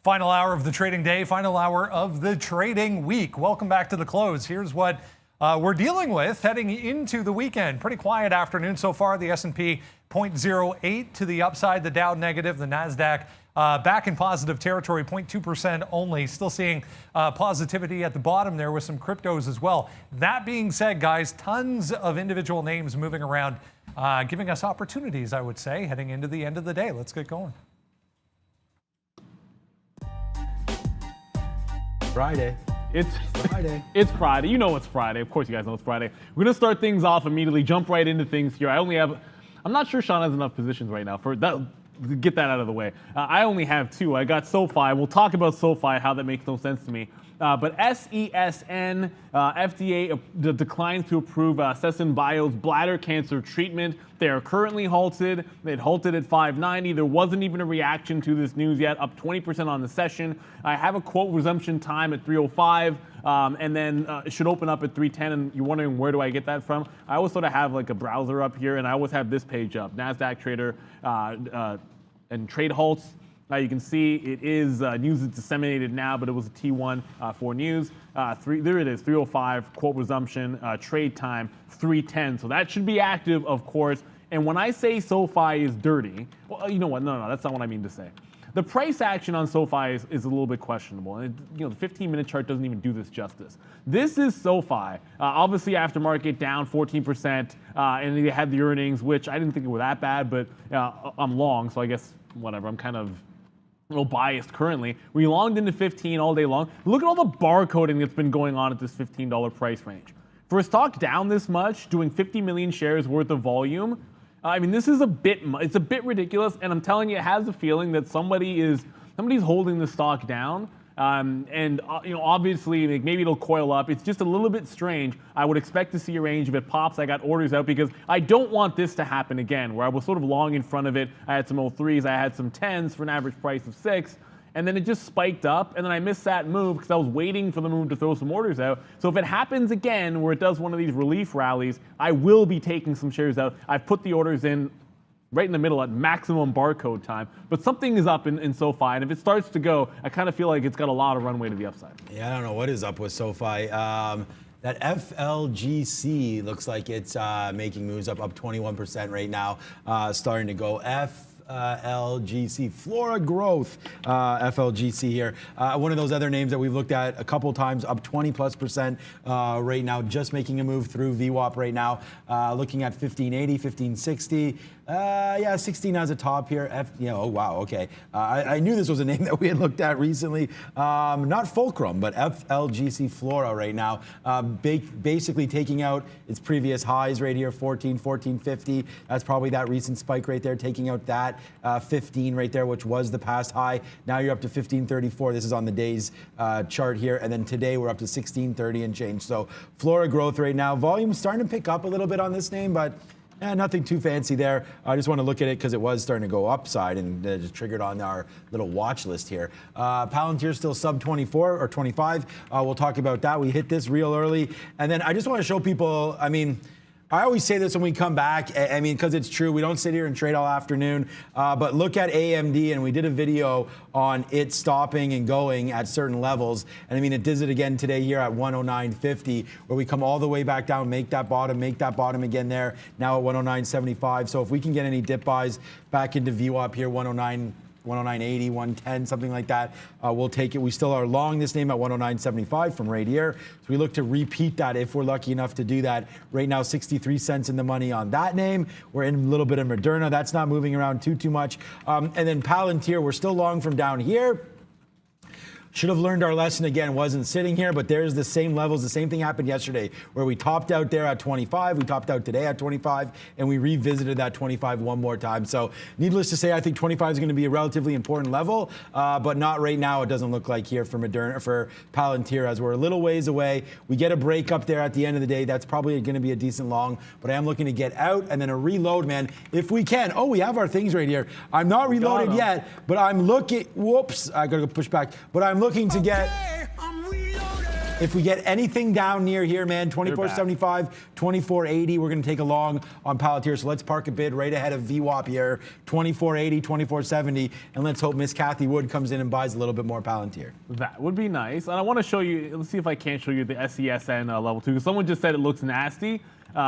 Final hour of the trading day, final hour of the trading week. Welcome back to the close. Here's what we're dealing with heading into the weekend. Pretty quiet afternoon so far. The S&P 0.08 to the upside, the Dow negative, the NASDAQ back in positive territory, 0.2% only. Still seeing positivity at the bottom there with some cryptos as well. That being said, guys, tons of individual names moving around, giving us opportunities, I would say, heading into the end of the day. Let's get going. Friday. It's Friday. It's Friday. You know it's Friday. Of course you guys know it's Friday. We're going to start things off immediately, jump right into things here. I'm not sure Sean has enough positions right now for that. Get that out of the way. I only have two. I got SoFi. We'll talk about SoFi, how that makes no sense to me. But SESN FDA declines to approve SESN Bio's bladder cancer treatment. They are currently halted. It halted at 590. There wasn't even a reaction to this news yet, up 20% on the session. I have a quote resumption time at 3:05, and then it should open up at 3:10. And you're wondering, where do I get that from? I always sort of have like a browser up here, and I always have this page up, NASDAQ Trader and Trade Halts. You can see it is news is disseminated now, but it was a T1 for news. There it is, 3:05, quote resumption, trade time, 3:10. So that should be active, of course. And when I say SoFi is dirty, well, you know what? No, that's not what I mean to say. The price action on SoFi is a little bit questionable. And the 15-minute chart doesn't even do this justice. This is SoFi. Obviously, aftermarket down 14%, and they had the earnings, which I didn't think were that bad, but I'm long, so I guess whatever. I'm kind of a little biased currently. We longed into 15 all day long. Look at all the barcoding that's been going on at this $15 price range. For a stock down this much, doing 50 million shares worth of volume, I mean, this is it's a bit ridiculous, and I'm telling you, it has a feeling that somebody's holding the stock down. Obviously, maybe it'll coil up. It's just a little bit strange. I would expect to see a range. If it pops, I got orders out because I don't want this to happen again, where I was sort of long in front of it. I had some 03s, I had some 10s for an average price of 6, and then it just spiked up, and then I missed that move because I was waiting for the move to throw some orders out. So if it happens again, where it does one of these relief rallies, I will be taking some shares out. I've put the orders in right in the middle at maximum barcode time, but something is up in SoFi, and if it starts to go, I kind of feel like it's got a lot of runway to the upside. Yeah, I don't know what is up with SoFi. That FLGC looks like it's making moves up 21% right now, starting to go FLGC, Flora Growth, FLGC here. One of those other names that we've looked at a couple times, up 20+% right now, just making a move through VWAP right now, looking at 1580, 1560. Yeah, 16 as a top here. Oh, wow, okay. I knew this was a name that we had looked at recently. Not Fulcrum, but FLGC Flora right now. Basically taking out its previous highs right here, 1450. That's probably that recent spike right there, taking out that 15 right there, which was the past high. Now you're up to 1534. This is on the day's chart here. And then today we're up to 1630 and change. So Flora Growth right now. Volume starting to pick up a little bit on this name, but nothing too fancy there. I just want to look at it because it was starting to go upside and just triggered on our little watch list here. Palantir still sub 24 or 25. We'll talk about that. We hit this real early. And then I just want to show people, I always say this when we come back, because it's true. We don't sit here and trade all afternoon, but look at AMD, and we did a video on it stopping and going at certain levels. And it does it again today here at 109.50, where we come all the way back down, make that bottom again there, now at 109.75. So if we can get any dip buys back into VWAP here, 109.80, 110, something like that, we'll take it. We still are long this name at 109.75 from right here. So we look to repeat that if we're lucky enough to do that. Right now, 63 cents in the money on that name. We're in a little bit of Moderna. That's not moving around too much. And then Palantir, we're still long from down here. Should have learned our lesson again, wasn't sitting here, but there's the same levels. The same thing happened yesterday where we topped out there at 25. We topped out today at 25, and we revisited that 25 one more time. So needless to say, I think 25 is going to be a relatively important level, but not right now. It doesn't look like here for Moderna, for Palantir, as we're a little ways away. We get a break up there at the end of the day. That's probably going to be a decent long, but I am looking to get out and then a reload, man, if we can. Oh, we have our things right here. I'm not reloaded yet, but I'm looking, whoops, I got to push back, but I'm looking to get If we get anything down near here, man, 24.75, 24.80, we're going to take a long on Palantir. So let's park a bid right ahead of VWAP here, 24.80, 24.70, and let's hope Miss Kathy Wood comes in and buys a little bit more Palantir. That would be nice. And I want to show you, let's see if I can't show you the SESN level 2, because someone just said it looks nasty.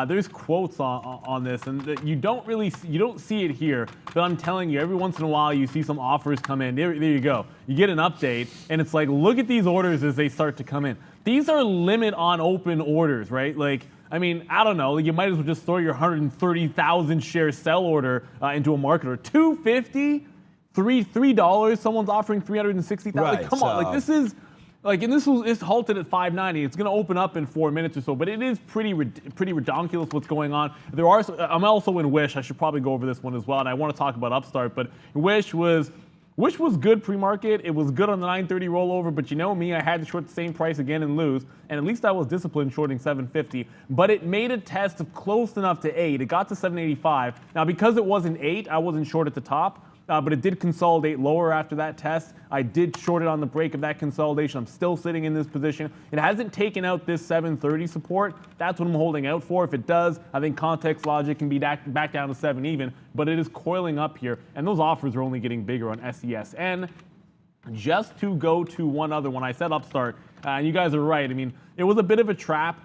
There's quotes on this, and you don't see it here, but I'm telling you, every once in a while you see some offers come in. There you go. You get an update, and it's like, look at these orders as they start to come in. These are limit on open orders, right? Like, I mean, I don't know. You might as well just throw your 130,000 share sell order into a market, or $250, $3. Someone's offering 360,000. Right, Come on, like this is. Like, and it's halted at 590. It's going to open up in 4 minutes or so, but it is pretty redonkulous what's going on. I'm also in Wish. I should probably go over this one as well, and I want to talk about Upstart. But Wish was good pre-market. It was good on the 930 rollover, but you know me, I had to short the same price again and lose. And at least I was disciplined shorting 750. But it made a test of close enough to 8. It got to 785. Now, because it wasn't 8, I wasn't short at the top. But it did consolidate lower after that test. I did short it on the break of that consolidation. I'm still sitting in this position. It hasn't taken out this 730 support. That's what I'm holding out for. If it does, I think context logic can be back down to 7 even. But it is coiling up here. And those offers are only getting bigger on SESN. Just to go to one other one, I said Upstart. And you guys are right. I mean, it was a bit of a trap.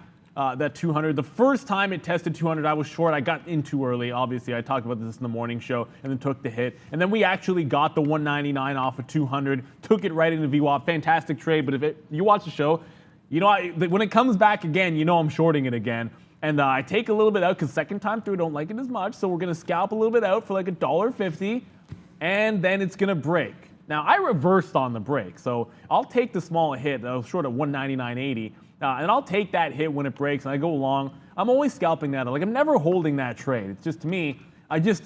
That 200. The first time it tested 200, I was short. I got in too early. Obviously, I talked about this in the morning show and then took the hit. And then we actually got the 199 off of 200, took it right into VWAP. Fantastic trade. But if you watch the show, you know, when it comes back again, you know I'm shorting it again. And I take a little bit out because second time through, I don't like it as much. So we're going to scalp a little bit out for like $1.50, and then it's going to break. Now, I reversed on the break, so I'll take the small hit. I was short at 199.80. And I'll take that hit when it breaks and I go long. I'm always scalping that. Like, I'm never holding that trade. It's just, to me, there's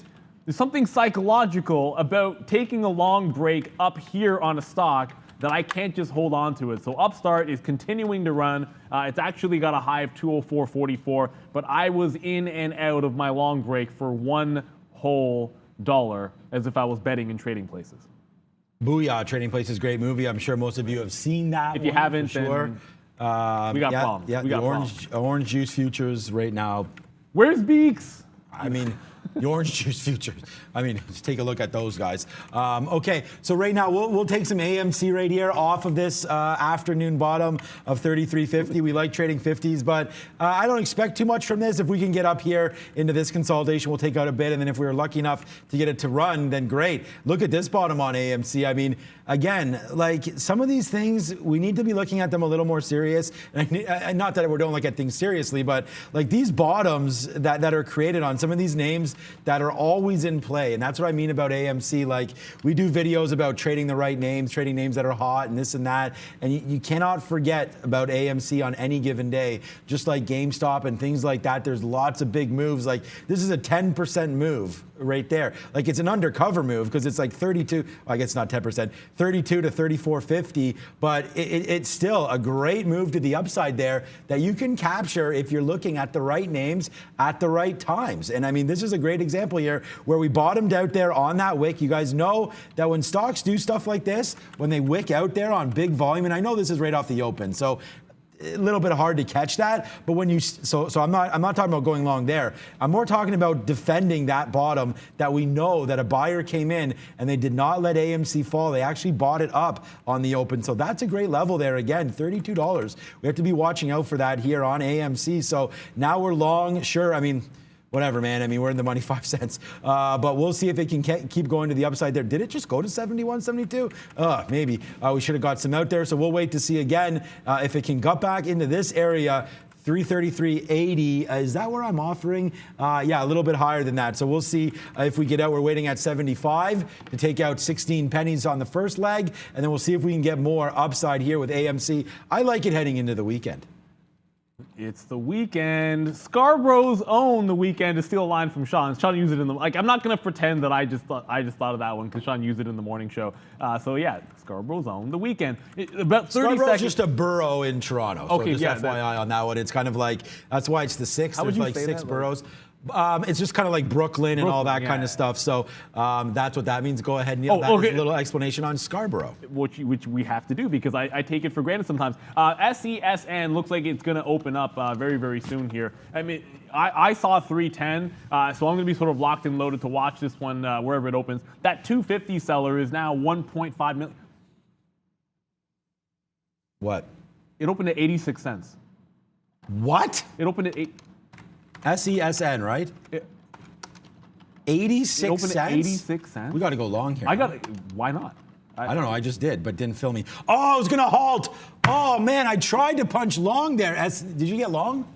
something psychological about taking a long break up here on a stock that I can't just hold on to it. So Upstart is continuing to run. It's actually got a high of 204.44, but I was in and out of my long break for $1 whole as if I was betting in Trading Places. Booyah, Trading Places, great movie. I'm sure most of you have seen that. If you haven't, sure. Then we got problems. Yeah, we got orange juice futures right now. Where's Beeks? I mean, the orange juice futures. I mean, just take a look at those guys. Okay, so right now we'll take some AMC right here off of this afternoon bottom of 33.50. We like trading 50s, but I don't expect too much from this. If we can get up here into this consolidation, we'll take out a bit, and then if we were lucky enough to get it to run, then great. Look at this bottom on AMC. I mean, again, like some of these things, we need to be looking at them a little more serious. And not that we don't look at things seriously, but like these bottoms that are created on some of these names that are always in play. And that's what I mean about AMC. Like, we do videos about trading the right names, trading names that are hot and this and that. And you cannot forget about AMC on any given day. Just like GameStop and things like that, there's lots of big moves. Like, this is a 10% move right there. Like, it's an undercover move because it's like 32, I guess not 10%, 32 to 34.50, but it's still a great move to the upside there that you can capture if you're looking at the right names at the right times. And I mean, this is a great example here where we bottomed out there on that wick. You guys know that when stocks do stuff like this, when they wick out there on big volume, and I know this is right off the open, so a little bit hard to catch that, but when you so I'm not talking about going long there. I'm more talking about defending that bottom that we know that a buyer came in and they did not let AMC fall. They actually bought it up on the open. So that's a great level there. Again, $32. We have to be watching out for that here on AMC. So now we're long. Sure, I mean, whatever, man. I mean, we're in the money 5 cents. But we'll see if it can keep going to the upside there. Did it just go to 71, 72? Maybe. We should have got some out there. So we'll wait to see again if it can gut back into this area. 333.80. Is that where I'm offering? Yeah, a little bit higher than that. So we'll see if we get out. We're waiting at 75 to take out 16 pennies on the first leg. And then we'll see if we can get more upside here with AMC. I like it heading into the weekend. It's the weekend. Scarborough's own the weekend to steal a line from Sean. Sean used it in the, like, I'm not going to pretend that I just thought of that one because Sean used it in the morning show. So yeah, Scarborough's own the weekend. About 30 Scarborough's seconds. just a borough in Toronto. Okay, so just FYI on that one. It's kind of like, that's why it's the 6. How There's would you like say 6 that? boroughs. It's just kind of like Brooklyn and all that yeah, kind of stuff. So that's what that means. Go ahead, Neil. That was a little explanation on Scarborough. Which we have to do because I take it for granted sometimes. SESN looks like it's going to open up very, very soon here. I mean, I saw 310, so I'm going to be sort of locked and loaded to watch this one wherever it opens. That 250 seller is now 1.5 million. What? It opened at 86 cents. What? It opened at SESN, right? 86 it opened cents? at 86 cents. We got to go long here. Why not? I don't know. I just did, but didn't fill me. Oh, I was going to halt. Oh, man, I tried to punch long there. Did you get long?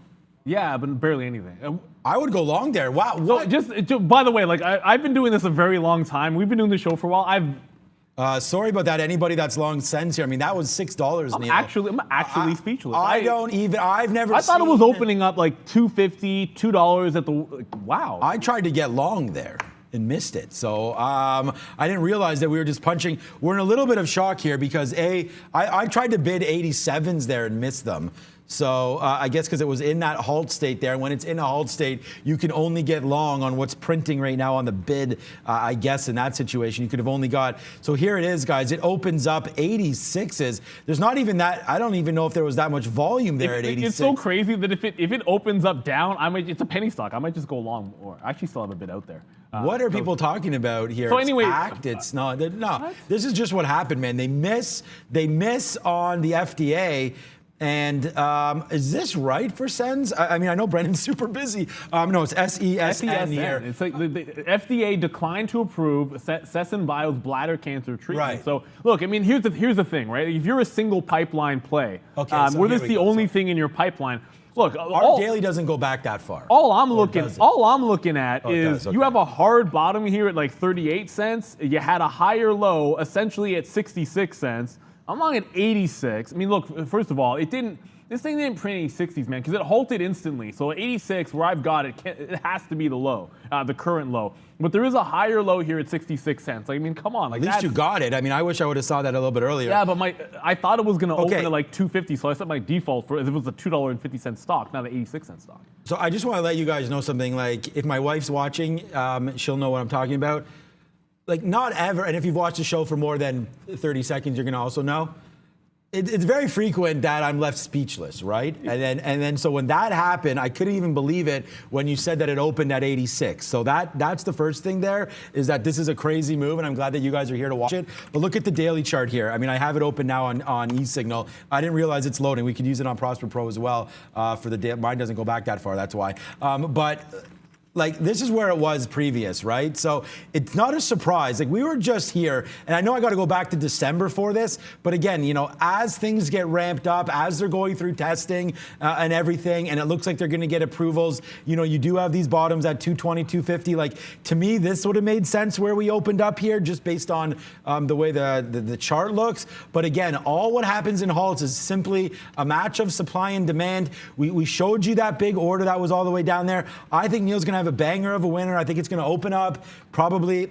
Yeah, but barely anything. I would go long there. Wow. So What? just by the way, like I've been doing this a very long time. We've been doing the show for a while. Sorry about that. Anybody that's long cents here. I mean, that was $6, Neil. I'm actually speechless. I've never I thought it was seen opening up like $2.50, $2 at the, wow. I tried to get long there and missed it. So I didn't realize that we were just punching. We're in a little bit of shock here because I tried to bid 87s there and missed them. So I guess because it was in that halt state there. And when it's in a halt state, you can only get long on what's printing right now on the bid. I guess in that situation, you could have only got. So here it is, guys. It opens up 86s. There's not even that. I don't even know if there was that much volume there at 86. It's so crazy that if it opens up down, it's a penny stock. I might just go long, or I actually still have a bid out there. What are people talking about here? So anyway, it's not. No, this is just what happened, man. They miss on the FDA. And is this right for SENS? I mean, I know Brendan's super busy. No, it's SESN here. It's like the FDA declined to approve SESN Bio's bladder cancer treatment. Right. So look, I mean, here's the thing, right? If you're a single pipeline play, okay, so where this is the only thing in your pipeline. Look, our daily doesn't go back that far. All I'm looking at is okay. You have a hard bottom here at like 38 cents. You had a higher low, essentially at 66 cents. I'm long at 86. I mean, look, first of all, this thing didn't print any 60s, man, because it halted instantly. So at 86, where I've got it, it has to be the low, the current low. But there is a higher low here at 66 cents. Like, I mean, come on. Like, at least you got it. I mean, I wish I would have saw that a little bit earlier. Yeah, but I thought it was going to open at like 250, so I set my default for if it was a $2.50 stock, not an 86-cent stock. So I just want to let you guys know something. Like, if my wife's watching, she'll know what I'm talking about. Like, not ever, and if you've watched the show for more than 30 seconds, you're going to also know. It's very frequent that I'm left speechless, right? And then so when that happened, I couldn't even believe it when you said that it opened at 86. So that's the first thing there, is that this is a crazy move, and I'm glad that you guys are here to watch it. But look at the daily chart here. I mean, I have it open now on eSignal. I didn't realize it's loading. We could use it on Prosper Pro as well for the day. Mine doesn't go back that far, that's why. But like, this is where it was previous, right? So it's not a surprise. Like, we were just here, and I know I got to go back to December for this, but again, you know, as things get ramped up, as they're going through testing and everything, and it looks like they're going to get approvals, you know, you do have these bottoms at 220, 250. Like, to me, this would have made sense where we opened up here, just based on the way the chart looks. But again, all what happens in halts is simply a match of supply and demand. We showed you that big order that was all the way down there. I think Neil's going to have a banger of a winner. I think it's going to open up probably.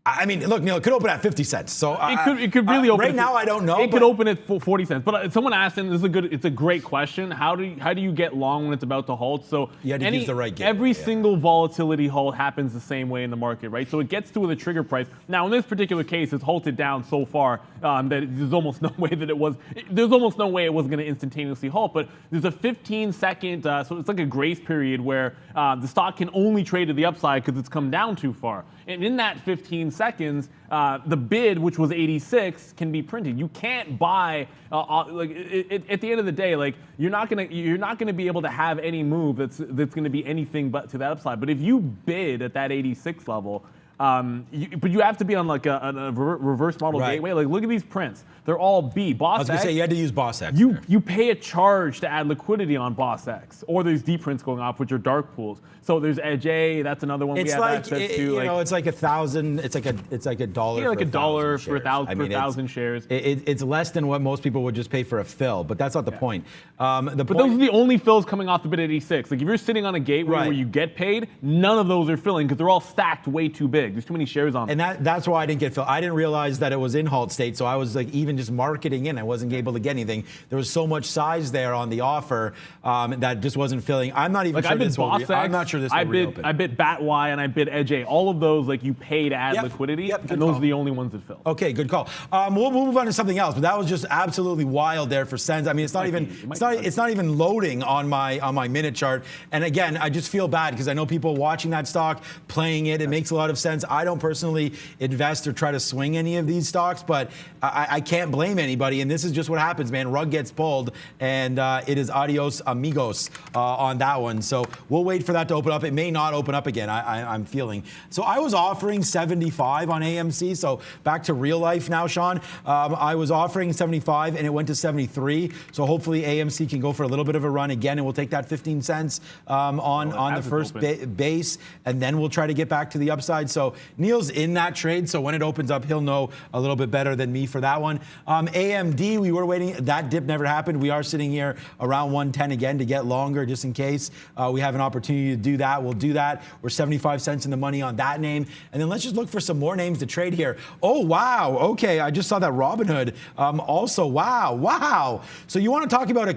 I mean, look, Neil, it could open at 50 cents. So it could really open. Right now, I don't know. It could open at 40 cents. But someone asked, and it's a great question. How do you get long when it's about to halt? So you had to use the right gateway. Every single volatility halt happens the same way in the market, right? So it gets to the trigger price. Now, in this particular case, it's halted down so far that there's almost no way that it was. There's almost no way it was going to instantaneously halt. But there's a 15-second, so it's like a grace period where the stock can only trade to the upside because it's come down too far. And in that 15 seconds, the bid, which was 86, can be printed. You can't buy at the end of the day, like, you're not gonna be able to have any move that's gonna be anything but to that upside. But if you bid at that 86 level, but you have to be on like a reverse model gateway. Like, look at these prints; they're all B. Boss X. I was gonna say you had to use Boss X. You pay a charge to add liquidity on Boss X, or there's D prints going off, which are dark pools. So there's Edge A. That's another one we have access to. You know, it's like 1,000. It's like a dollar. Yeah, like a dollar for 1,000 shares. It's less than what most people would just pay for a fill, but that's not the point. But those are the only fills coming off the bid at 86. Like, if you're sitting on a gateway where you get paid, none of those are filling because they're all stacked way too big. big. There's too many shares on. And that's why I didn't get filled. I didn't realize that it was in halt state, so I was like even just marketing in. I wasn't able to get anything. There was so much size there on the offer that just wasn't filling. I'm not even sure this will. I'm not sure this will reopen. I bid BAT-Y and I bid Edge A. All of those, like, you pay to add liquidity, and those are the only ones that fill. Okay, good call. We'll move on to something else, but that was just absolutely wild there for Sens. I mean, it's not even loading on my minute chart. And again, I just feel bad because I know people watching that stock, playing it. It makes a lot of sense. I don't personally invest or try to swing any of these stocks, but I can't blame anybody. And this is just what happens, man. Rug gets pulled, and it is adios amigos on that one. So we'll wait for that to open up. It may not open up again. I'm feeling. So I was offering 75 on AMC. So back to real life now, Sean. I was offering 75 and it went to 73. So hopefully AMC can go for a little bit of a run again, and we'll take that 15 cents on the first base, and then we'll try to get back to the upside. So Neil's in that trade. So when it opens up, he'll know a little bit better than me for that one. AMD, we were waiting. That dip never happened. We are sitting here around 110 again to get longer just in case we have an opportunity to do that. We'll do that. We're 75 cents in the money on that name. And then let's just look for some more names to trade here. Oh, wow. Okay, I just saw that Robinhood. Also, wow. So you want to talk about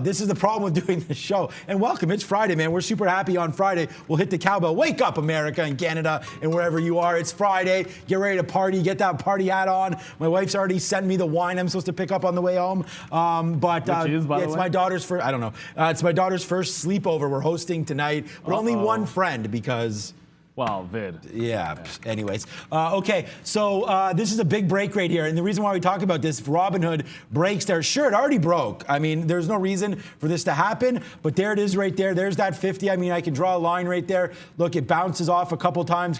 this is the problem with doing this show. And welcome, it's Friday, man. We're super happy on Friday. We'll hit the cowbell. Wake up, America and Canada and wherever you are. It's Friday. Get ready to party. Get that party hat on. My wife's already sent me the wine I'm supposed to pick up on the way home. It's my daughter's first, I don't know. It's my daughter's first sleepover we're hosting tonight. But only one friend because... Wow, vid. Yeah. Anyways. Okay, so this is a big break right here. And the reason why we talk about this, if Robinhood breaks there, sure, it already broke. I mean, there's no reason for this to happen, but there it is right there. There's that 50. I mean, I can draw a line right there. Look, it bounces off a couple times.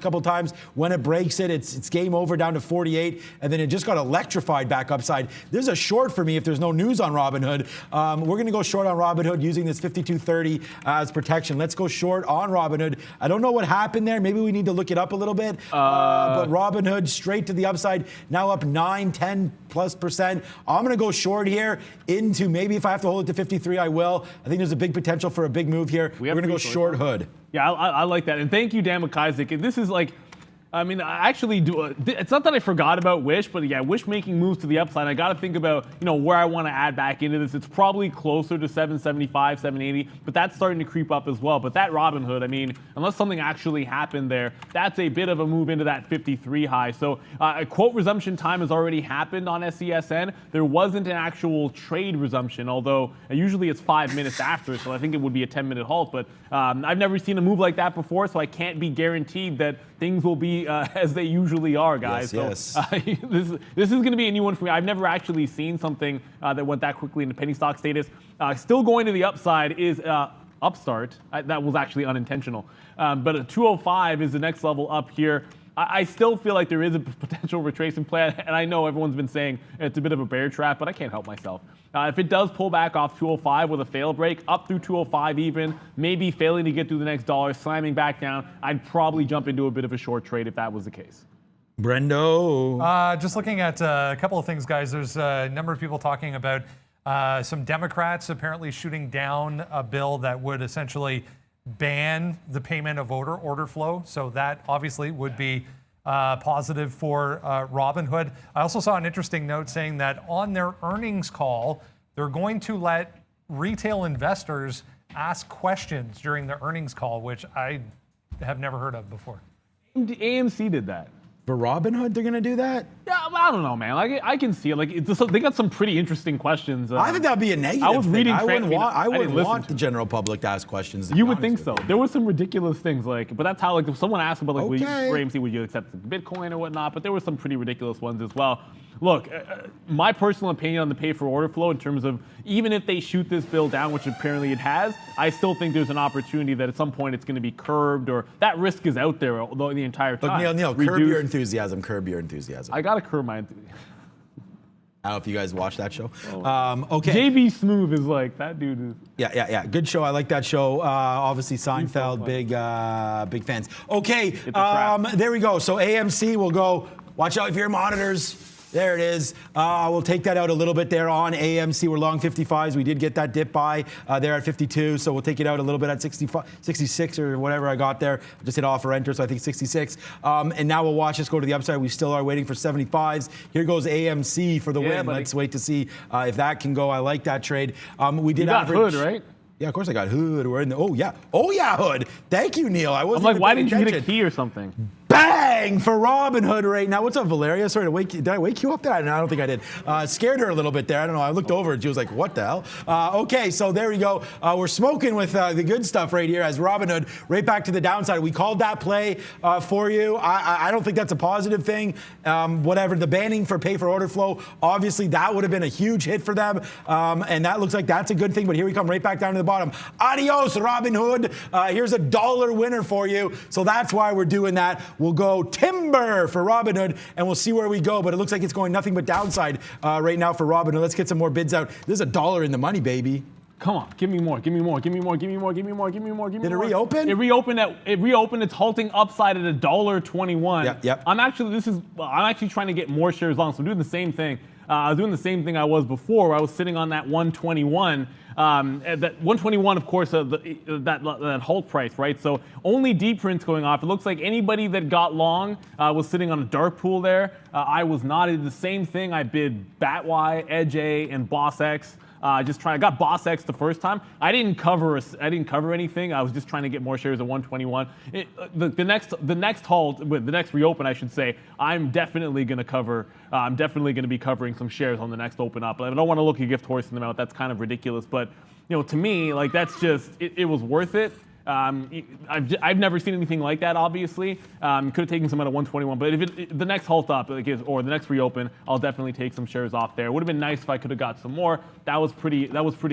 When it breaks it, it's game over down to 48, and then it just got electrified back upside. There's a short for me if there's no news on Robinhood. We're going to go short on Robinhood using this 52.30 as protection. Let's go short on Robinhood. I don't know what happened there. Maybe we need to look it up a little bit. But Robinhood straight to the upside, now up 9-10+%. I'm going to go short here into maybe if I have to hold it to 53, I will. I think there's a big potential for a big move here. We're going to go short Hood. Yeah, I like that. And thank you, Dan McIsaac. This is like, I mean, I actually do. It's not that I forgot about Wish, but yeah, Wish making moves to the upside. I got to think about, where I want to add back into this. It's probably closer to 775, 780, but that's starting to creep up as well. But that Robinhood, I mean, unless something actually happened there, that's a bit of a move into that 53 high. So a quote resumption time has already happened on SESN. There wasn't an actual trade resumption, although usually it's 5 minutes after, so I think it would be a 10-minute halt. But I've never seen a move like that before, so I can't be guaranteed that things will be as they usually are, guys. Yes. This is going to be a new one for me. I've never actually seen something that went that quickly into penny stock status. Still going to the upside is Upstart. That was actually unintentional. But a 205 is the next level up here. I still feel like there is a potential retracement plan, and I know everyone's been saying it's a bit of a bear trap, but I can't help myself. If it does pull back off 205 with a fail break, up through 205 even, maybe failing to get through the next dollar, slamming back down, I'd probably jump into a bit of a short trade if that was the case. Brendo. Just looking at a couple of things, guys. There's a number of people talking about some Democrats apparently shooting down a bill that would essentially ban the payment of order flow. So that obviously would be positive for Robinhood. I also saw an interesting note saying that on their earnings call, they're going to let retail investors ask questions during the earnings call, which I have never heard of before. AMC did that. For Robinhood, they're going to do that? Yeah, I don't know, man. Like, I can see it. Like, they got some pretty interesting questions. I think that'd be a negative. I was reading. I wouldn't want the general public to ask questions. You would think so. There were some ridiculous things, but that's how, if someone asked about, for AMC, would you accept Bitcoin or whatnot? But there were some pretty ridiculous ones as well. Look, my personal opinion on the pay for order flow in terms of even if they shoot this bill down, which apparently it has, I still think there's an opportunity that at some point it's going to be curbed, or that risk is out there the entire time. Look, Neil, curb your enthusiasm. Curb your enthusiasm. I got to curb my enthusiasm. I don't know if you guys watch that show. Okay. JB Smoove is like, that dude is. Yeah. Good show. I like that show. Obviously, Seinfeld, big fans. Okay, there we go. So AMC will go. Watch out for your monitors. There it is. We'll take that out a little bit there on AMC. We're long 55s. We did get that dip by there at 52, so we'll take it out a little bit at 65, 66 or whatever I got there. Just hit offer enter, so I think 66. And now we'll watch this go to the upside. We still are waiting for 75s. Here goes AMC for the win. Buddy. Let's wait to see if that can go. I like that trade. We did You got average. Hood, right? Yeah, of course I got Hood. We're in the, oh yeah, Hood. Thank you, Neil. I wasn't I'm like, even why paying didn't you get a attention. key or something? Bang for Robinhood right now. What's up, Valeria? Sorry to wake you. Did I wake you up there? No, I don't think I did. Scared her a little bit there. I don't know. I looked over and she was like, what the hell? Okay, so there we go. We're smoking with the good stuff right here as Robinhood right back to the downside. We called that play for you. I don't think that's a positive thing. Whatever, the banning for pay for order flow, obviously that would have been a huge hit for them. And that looks like that's a good thing. But here we come right back down to the bottom. Adios, Robinhood. Here's a $1 winner for you. So that's why we're doing that. We'll go timber for Robinhood, and we'll see where we go. But it looks like it's going nothing but downside right now for Robinhood. Let's get some more bids out. There's $1 in the money, baby. Come on, give me more, give me more, give me more, give me more, give me more, give me more, give me more. Did it reopen? It reopened. It's halting upside at $1.21. Yep. I'm actually trying to get more shares long, so I'm doing the same thing. I was doing the same thing I was before, where I was sitting on that 121. That 121, of course, that halt price, right? So only D prints going off. It looks like anybody that got long was sitting on a dark pool there. I was not. I did the same thing. I bid BATY, Edge A, and Boss X. I got Boss X the first time. I didn't cover anything. I was just trying to get more shares at 121. The next halt, the next reopen, I should say, I'm definitely going to cover. I'm definitely going to be covering some shares on the next open up. I don't want to look a gift horse in the mouth. That's kind of ridiculous. But to me, like that's just it was worth it. I've never seen anything like that, obviously. Could have taken some out of 121, but if the next halt up, or the next reopen, I'll definitely take some shares off there. It would have been nice if I could have got some more. That was pretty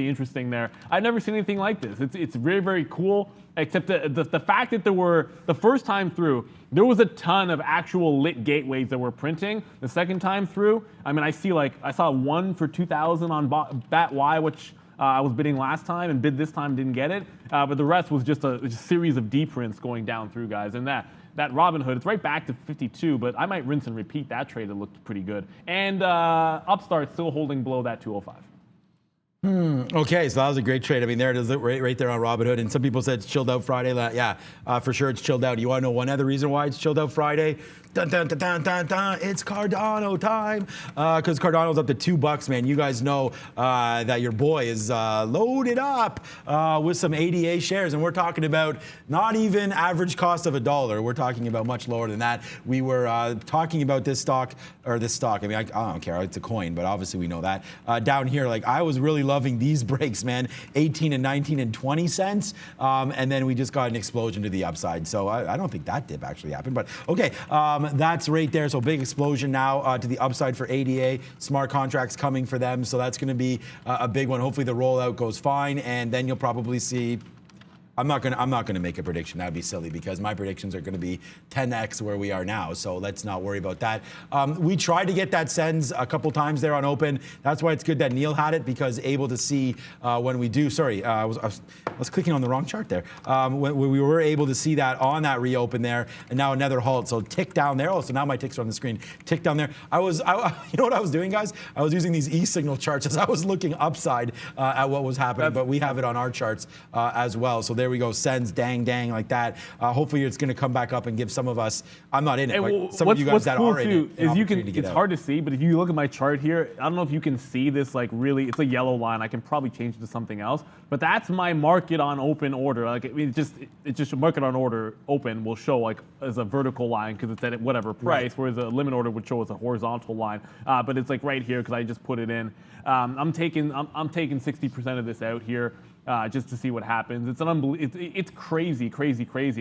interesting there. I've never seen anything like this. It's very, very cool, except the fact that the first time through, there was a ton of actual lit gateways that were printing. The second time through, I mean, I saw one for 2,000 on BATY, which I was bidding last time and bid this time, didn't get it. But the rest was just a series of D prints going down through, guys. And that Robinhood, it's right back to 52, but I might rinse and repeat that trade. It looked pretty good. And Upstart still holding below that 205. Okay, so that was a great trade. I mean, there it is right there on Robinhood. And some people said it's chilled out Friday. Yeah, for sure it's chilled out. You want to know one other reason why it's chilled out Friday? Dun, dun, dun, dun, dun, dun. It's Cardano time. Because Cardano's up to $2, man. You guys know that your boy is loaded up with some ADA shares. And we're talking about not even average cost of $1. We're talking about much lower than that. We were talking about this stock. I mean, I don't care. It's a coin, but obviously we know that. Down here, like I was really loving these breaks, man. 18 and 19 and 20 cents. And then we just got an explosion to the upside. So I don't think that dip actually happened. But okay. That's right there. So big explosion now to the upside for ADA. Smart contracts coming for them. So that's going to be a big one. Hopefully the rollout goes fine, and then you'll probably see. I'm not gonna make a prediction. That'd be silly because my predictions are gonna be 10x where we are now. So let's not worry about that. We tried to get that sends a couple times there on open. That's why it's good that Neil had it, because able to see when we do. Sorry, I was clicking on the wrong chart there. When we were able to see that on that reopen there, and now another halt. So tick down there. Oh, so now my ticks are on the screen. Tick down there. You know what I was doing, guys? I was using these E-signal charts as I was looking upside at what was happening. But we have it on our charts as well. So there we go, sends, dang, like that. Hopefully it's going to come back up and give some of us, I'm not in it, but some of you guys that are in it, an opportunity to get it's out. hard to see, but if you look at my chart here, I don't know if you can see this, like really, it's a yellow line. I can probably change it to something else, but that's my market on open order. Like, I mean, it's just a market on order open will show like as a vertical line because it's at whatever price, right, whereas a limit order would show as a horizontal line. But it's like right here because I just put it in. I'm taking 60% of this out here. Just to see what happens. It's crazy.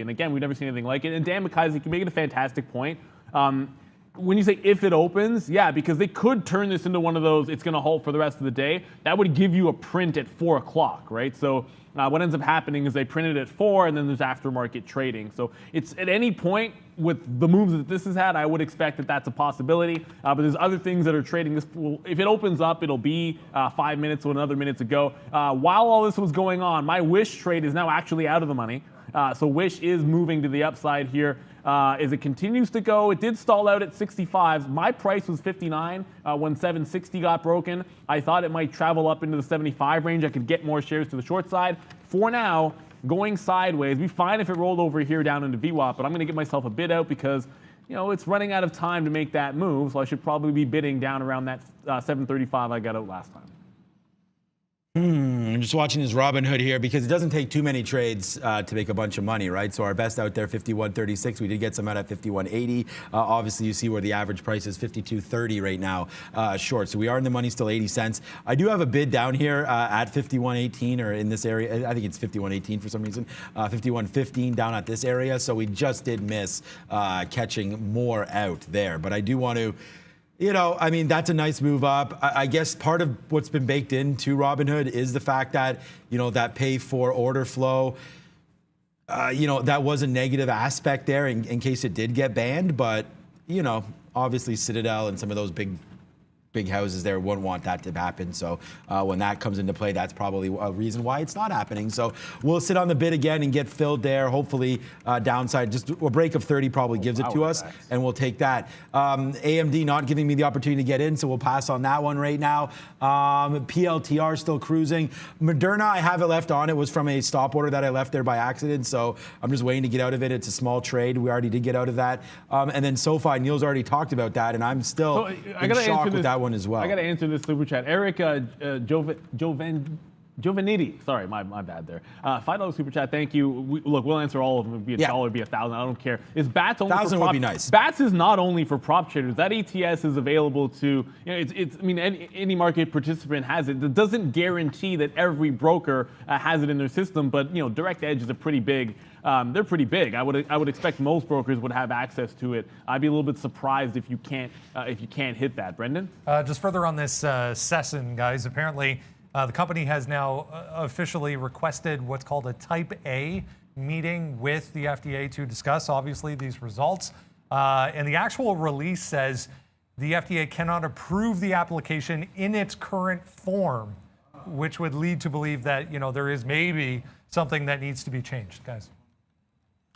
And again, we've never seen anything like it. And Dan McKiser, you make it a fantastic point. When you say if it opens, yeah, because they could turn this into one of those, it's going to halt for the rest of the day. That would give you a print at 4 o'clock, right? So what ends up happening is they print it at 4 and then there's aftermarket trading. So it's at any point with the moves that this has had, I would expect that that's a possibility. But there's other things that are trading this. If it opens up, it'll be 5 minutes or another minute to go. While all this was going on, my Wish trade is now actually out of the money. So Wish is moving to the upside here. As it continues to go, it did stall out at 65. My price was 59 when 760 got broken. I thought it might travel up into the 75 range. I could get more shares to the short side. For now, going sideways. Be fine if it rolled over here down into VWAP, but I'm going to get myself a bid out because it's running out of time to make that move, so I should probably be bidding down around that 735 I got out last time. I'm just watching this Robinhood here because it doesn't take too many trades to make a bunch of money, right? So our best out there, 51.36. We did get some out at 51.80. Obviously, you see where the average price is 52.30 right now, short. So we are in the money, still 80 cents. I do have a bid down here at 51.18, or in this area. I think it's 51.18 for some reason. 51.15 down at this area. So we just did miss catching more out there. But I do want to. That's a nice move up. I guess part of what's been baked into Robinhood is the fact that, that pay for order flow, that was a negative aspect there in case it did get banned. But, obviously Citadel and some of those big houses there wouldn't want that to happen. So when that comes into play, that's probably a reason why it's not happening. So we'll sit on the bid again and get filled there. Hopefully downside, just a break of 30 probably gives it to us, and we'll take that. AMD not giving me the opportunity to get in, so we'll pass on that one right now. PLTR still cruising. Moderna, I have it left on. It was from a stop order that I left there by accident, so I'm just waiting to get out of it. It's a small trade. We already did get out of that. And then SoFi, Neil's already talked about that, and I'm still in shock with that one as well. I got to answer this super chat. Eric Giovannitti, sorry, my bad there. $5 super chat, thank you. We'll answer all of them. It'd be $1, it'd be $1,000. I don't care. Is BATS only 1,000 for prop? would be nice. BATS is not only for prop traders. That ATS is available to. Any market participant has it. It doesn't guarantee that every broker has it in their system, but Direct Edge is a pretty big. They're pretty big. I would expect most brokers would have access to it. I'd be a little bit surprised if you can't hit that. Brendan? Just further on this SESN, guys. Apparently, the company has now officially requested what's called a Type A meeting with the FDA to discuss, obviously, these results. And the actual release says the FDA cannot approve the application in its current form, which would lead to believe that there is maybe something that needs to be changed, guys.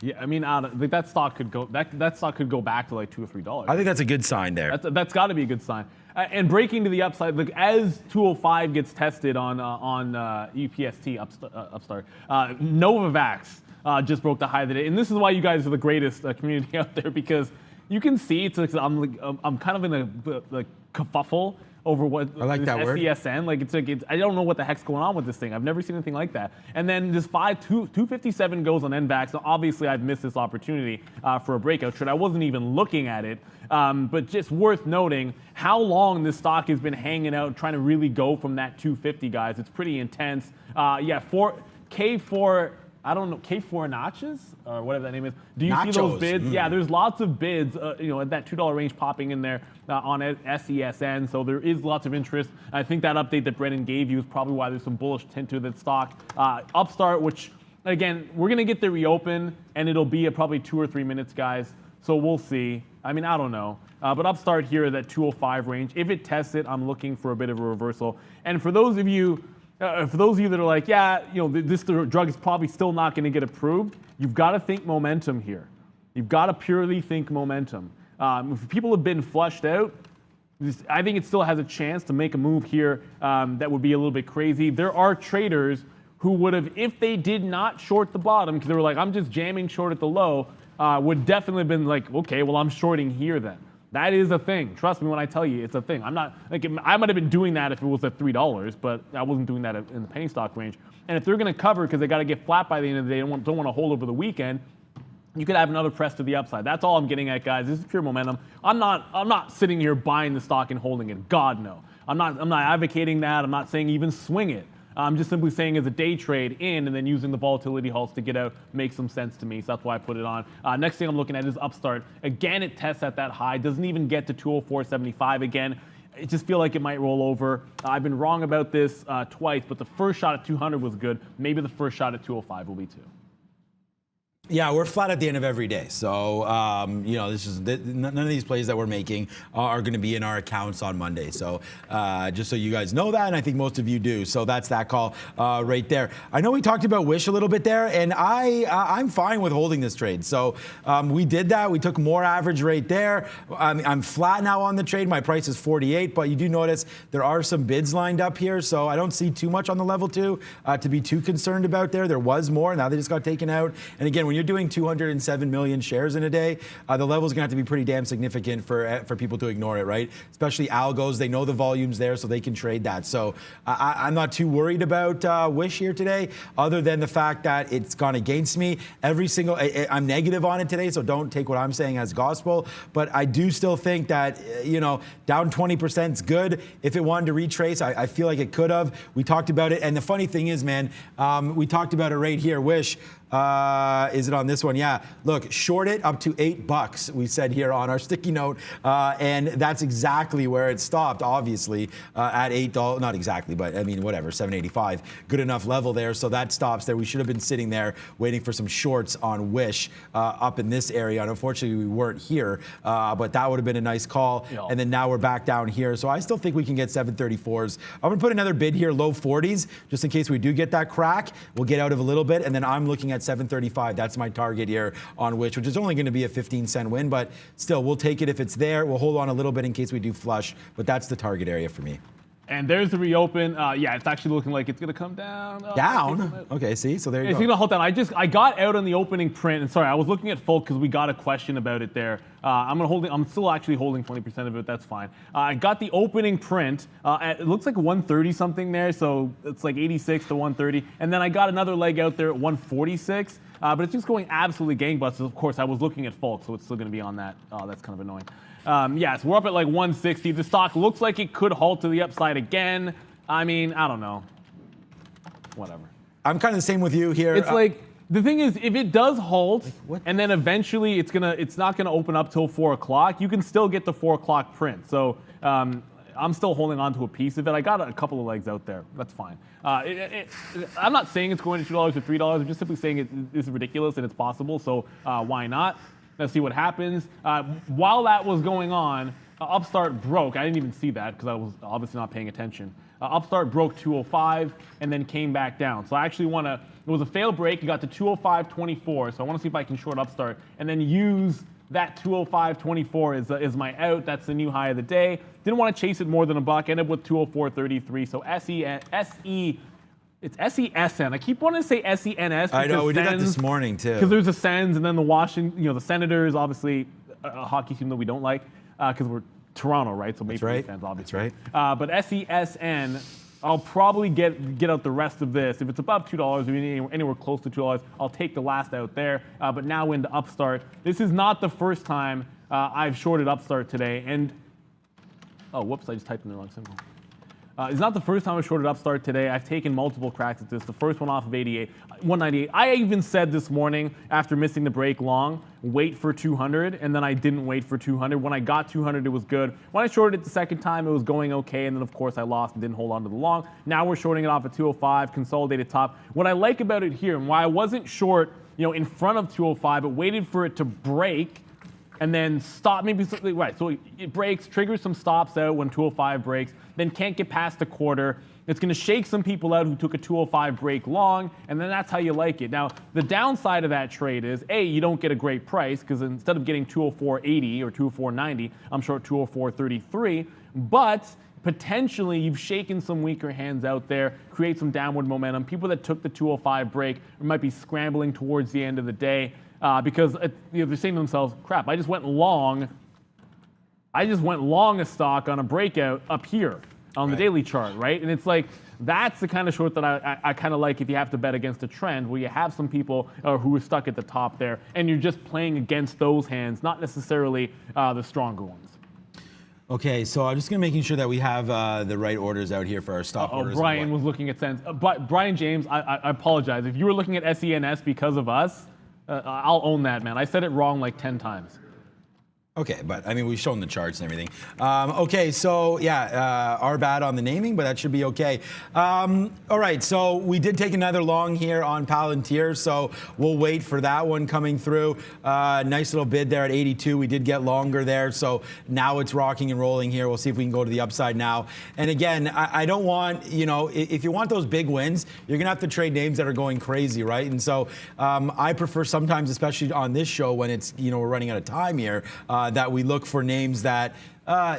Yeah, that stock could go. That stock could go back to like $2 or $3. I think that's a good sign there. That's got to be a good sign. And breaking to the upside, look, as 205 gets tested on UPST Upstart, Novavax just broke the high of the day, and this is why you guys are the greatest community out there, because you can see I'm kind of in a kerfuffle over what I like that word. SESN. I don't know what the heck's going on with this thing. I've never seen anything like that. And then this 257 goes on NVAX. So obviously, I've missed this opportunity for a breakout trade. I wasn't even looking at it, but just worth noting how long this stock has been hanging out, trying to really go from that 250, guys. It's pretty intense. K4. I don't know, K4 notches or whatever that name is. Do you see those bids? Yeah, there's lots of bids, at that $2 range popping in there on SESN. So there is lots of interest. I think that update that Brendan gave you is probably why there's some bullish tint to that stock. Upstart, which again, we're gonna get the reopen, and it'll be at probably 2 or 3 minutes, guys. So we'll see. I don't know. But Upstart here at that 205 range. If it tests it, I'm looking for a bit of a reversal. And for those of you that are like, this drug is probably still not going to get approved, you've got to think momentum here. You've got to purely think momentum. If people have been flushed out, I think it still has a chance to make a move here that would be a little bit crazy. There are traders who would have, if they did not short the bottom, because they were like, I'm just jamming short at the low, would definitely have been like, okay, well, I'm shorting here then. That is a thing. Trust me when I tell you it's a thing. I might have been doing that if it was at $3, but I wasn't doing that in the penny stock range. And if they're going to cover because they got to get flat by the end of the day and don't want to hold over the weekend, you could have another press to the upside. That's all I'm getting at, guys. This is pure momentum. I'm not sitting here buying the stock and holding it. God no. I'm not advocating that. I'm not saying even swing it. I'm just simply saying as a day trade in and then using the volatility halts to get out makes some sense to me. So that's why I put it on. Next thing I'm looking at is Upstart. Again, it tests at that high. Doesn't even get to 204.75 again. I just feel like it might roll over. I've been wrong about this twice, but the first shot at 200 was good. Maybe the first shot at 205 will be too. Yeah, we're flat at the end of every day. So, none of these plays that we're making are going to be in our accounts on Monday. So, just so you guys know that, and I think most of you do. So that's that call right there. I know we talked about Wish a little bit there, and I'm fine with holding this trade. So we did that. We took more average right there. I'm flat now on the trade. My price is 48, but you do notice there are some bids lined up here. So I don't see too much on the level 2 to be too concerned about there. There was more. Now they just got taken out. And again, when you're doing 207 million shares in a day, the level's gonna have to be pretty damn significant for people to ignore it, right? Especially algos, they know the volume's there, so they can trade that. So I'm not too worried about Wish here today, other than the fact that it's gone against me. I'm negative on it today, so don't take what I'm saying as gospel. But I do still think that, down 20% is good. If it wanted to retrace, I feel like it could have. We talked about it, and the funny thing is, man, we talked about it right here. Wish. Is it on this one? Yeah. Look, short it up to $8. We said here on our sticky note, and that's exactly where it stopped. Obviously, at $8. Not exactly, but I mean, whatever. $7.85. Good enough level there. So that stops there. We should have been sitting there waiting for some shorts on Wish up in this area. And unfortunately, we weren't here, but that would have been a nice call. Yeah. And then now we're back down here. So I still think we can get 734s. I'm going to put another bid here, low 40s, just in case we do get that crack. We'll get out of a little bit, and then I'm looking at 735. That's my target here on which is only going to be a 15-cent win, but still, we'll take it if it's there. We'll hold on a little bit in case we do flush, but that's the target area for me. And there's the reopen. Yeah, it's actually looking like it's going to come down. Down? Okay, see? So there you go. It's going to hold down. I got out on the opening print, and sorry, I was looking at Folk because we got a question about it there. I'm still actually holding 20% of it. That's fine. I got the opening print. It looks like 130 something there, so it's like 86 to 130. And then I got another leg out there at 146. But it's just going absolutely gangbusters. Of course, I was looking at Folk, so it's still going to be on that. Oh, that's kind of annoying. So we're up at like 160. The stock looks like it could halt to the upside again. I mean, I don't know. Whatever. I'm kind of the same with you here. It's like, the thing is, if it does halt, and then eventually it's not gonna open up till 4 o'clock, you can still get the 4 o'clock print. So I'm still holding on to a piece of it. I got a couple of legs out there. That's fine. I'm not saying it's going to $2 or $3. I'm just simply saying it is ridiculous and it's possible. So why not? Let's see what happens. While that was going on, Upstart broke. I didn't even see that because I was obviously not paying attention. Upstart broke 205 and then came back down. So I actually want to, it was a failed break. It got to 205.24. So I want to see if I can short Upstart and then use that 205.24 is my out. That's the new high of the day. Didn't want to chase it more than a buck. Ended up with 204.33. So it's SESN. I keep wanting to say SENS. I know, we did that this morning too. Because there's the Sens and then the Washington, the Senators, obviously a hockey team that we don't like because we're Toronto, right? So Maple Leaf fans, obviously. That's right. But SESN, I'll probably get out the rest of this. If it's above $2, anywhere close to $2, I'll take the last out there. But now into Upstart. This is not the first time I've shorted Upstart today. And, oh, whoops, I just typed in the wrong symbol. It's not the first time I shorted Upstart today. I've taken multiple cracks at this. The first one off of 198. I even said this morning after missing the break long, wait for 200, and then I didn't wait for 200. When I got 200, it was good. When I shorted it the second time, it was going okay, and then of course I lost and didn't hold on to the long. Now we're shorting it off at 205, consolidated top. What I like about it here, and why I wasn't short, in front of 205, but waited for it to break and then stop, maybe something, right, so it breaks, triggers some stops out when 205 breaks, then can't get past a quarter. It's going to shake some people out who took a 205 break long, and then that's how you like it. Now, the downside of that trade is, A, you don't get a great price, because instead of getting 204.80 or 204.90, I'm short 204.33, but potentially you've shaken some weaker hands out there, create some downward momentum. People that took the 205 break might be scrambling towards the end of the day, because they're saying to themselves, crap, I just went long a stock on a breakout up here on the daily chart, right? And it's like, that's the kind of short that I kind of like if you have to bet against a trend where you have some people who are stuck at the top there and you're just playing against those hands, not necessarily the stronger ones. Okay, so I'm just making sure that we have the right orders out here for our stop orders. Brian was looking at Sens. Brian James, I apologize. If you were looking at SENS because of us, I'll own that, man. I said it wrong like 10 times. Okay, but I mean, we've shown the charts and everything. Okay, so yeah, our bad on the naming, but that should be okay. All right, so we did take another long here on Palantir, so we'll wait for that one coming through. Nice little bid there at 82. We did get longer there, so now it's rocking and rolling here. We'll see if we can go to the upside now. And again, I don't want, you know, if you want those big wins, you're gonna have to trade names that are going crazy, right? And so I prefer sometimes, especially on this show when it's, you know, we're running out of time here, that we look for names that,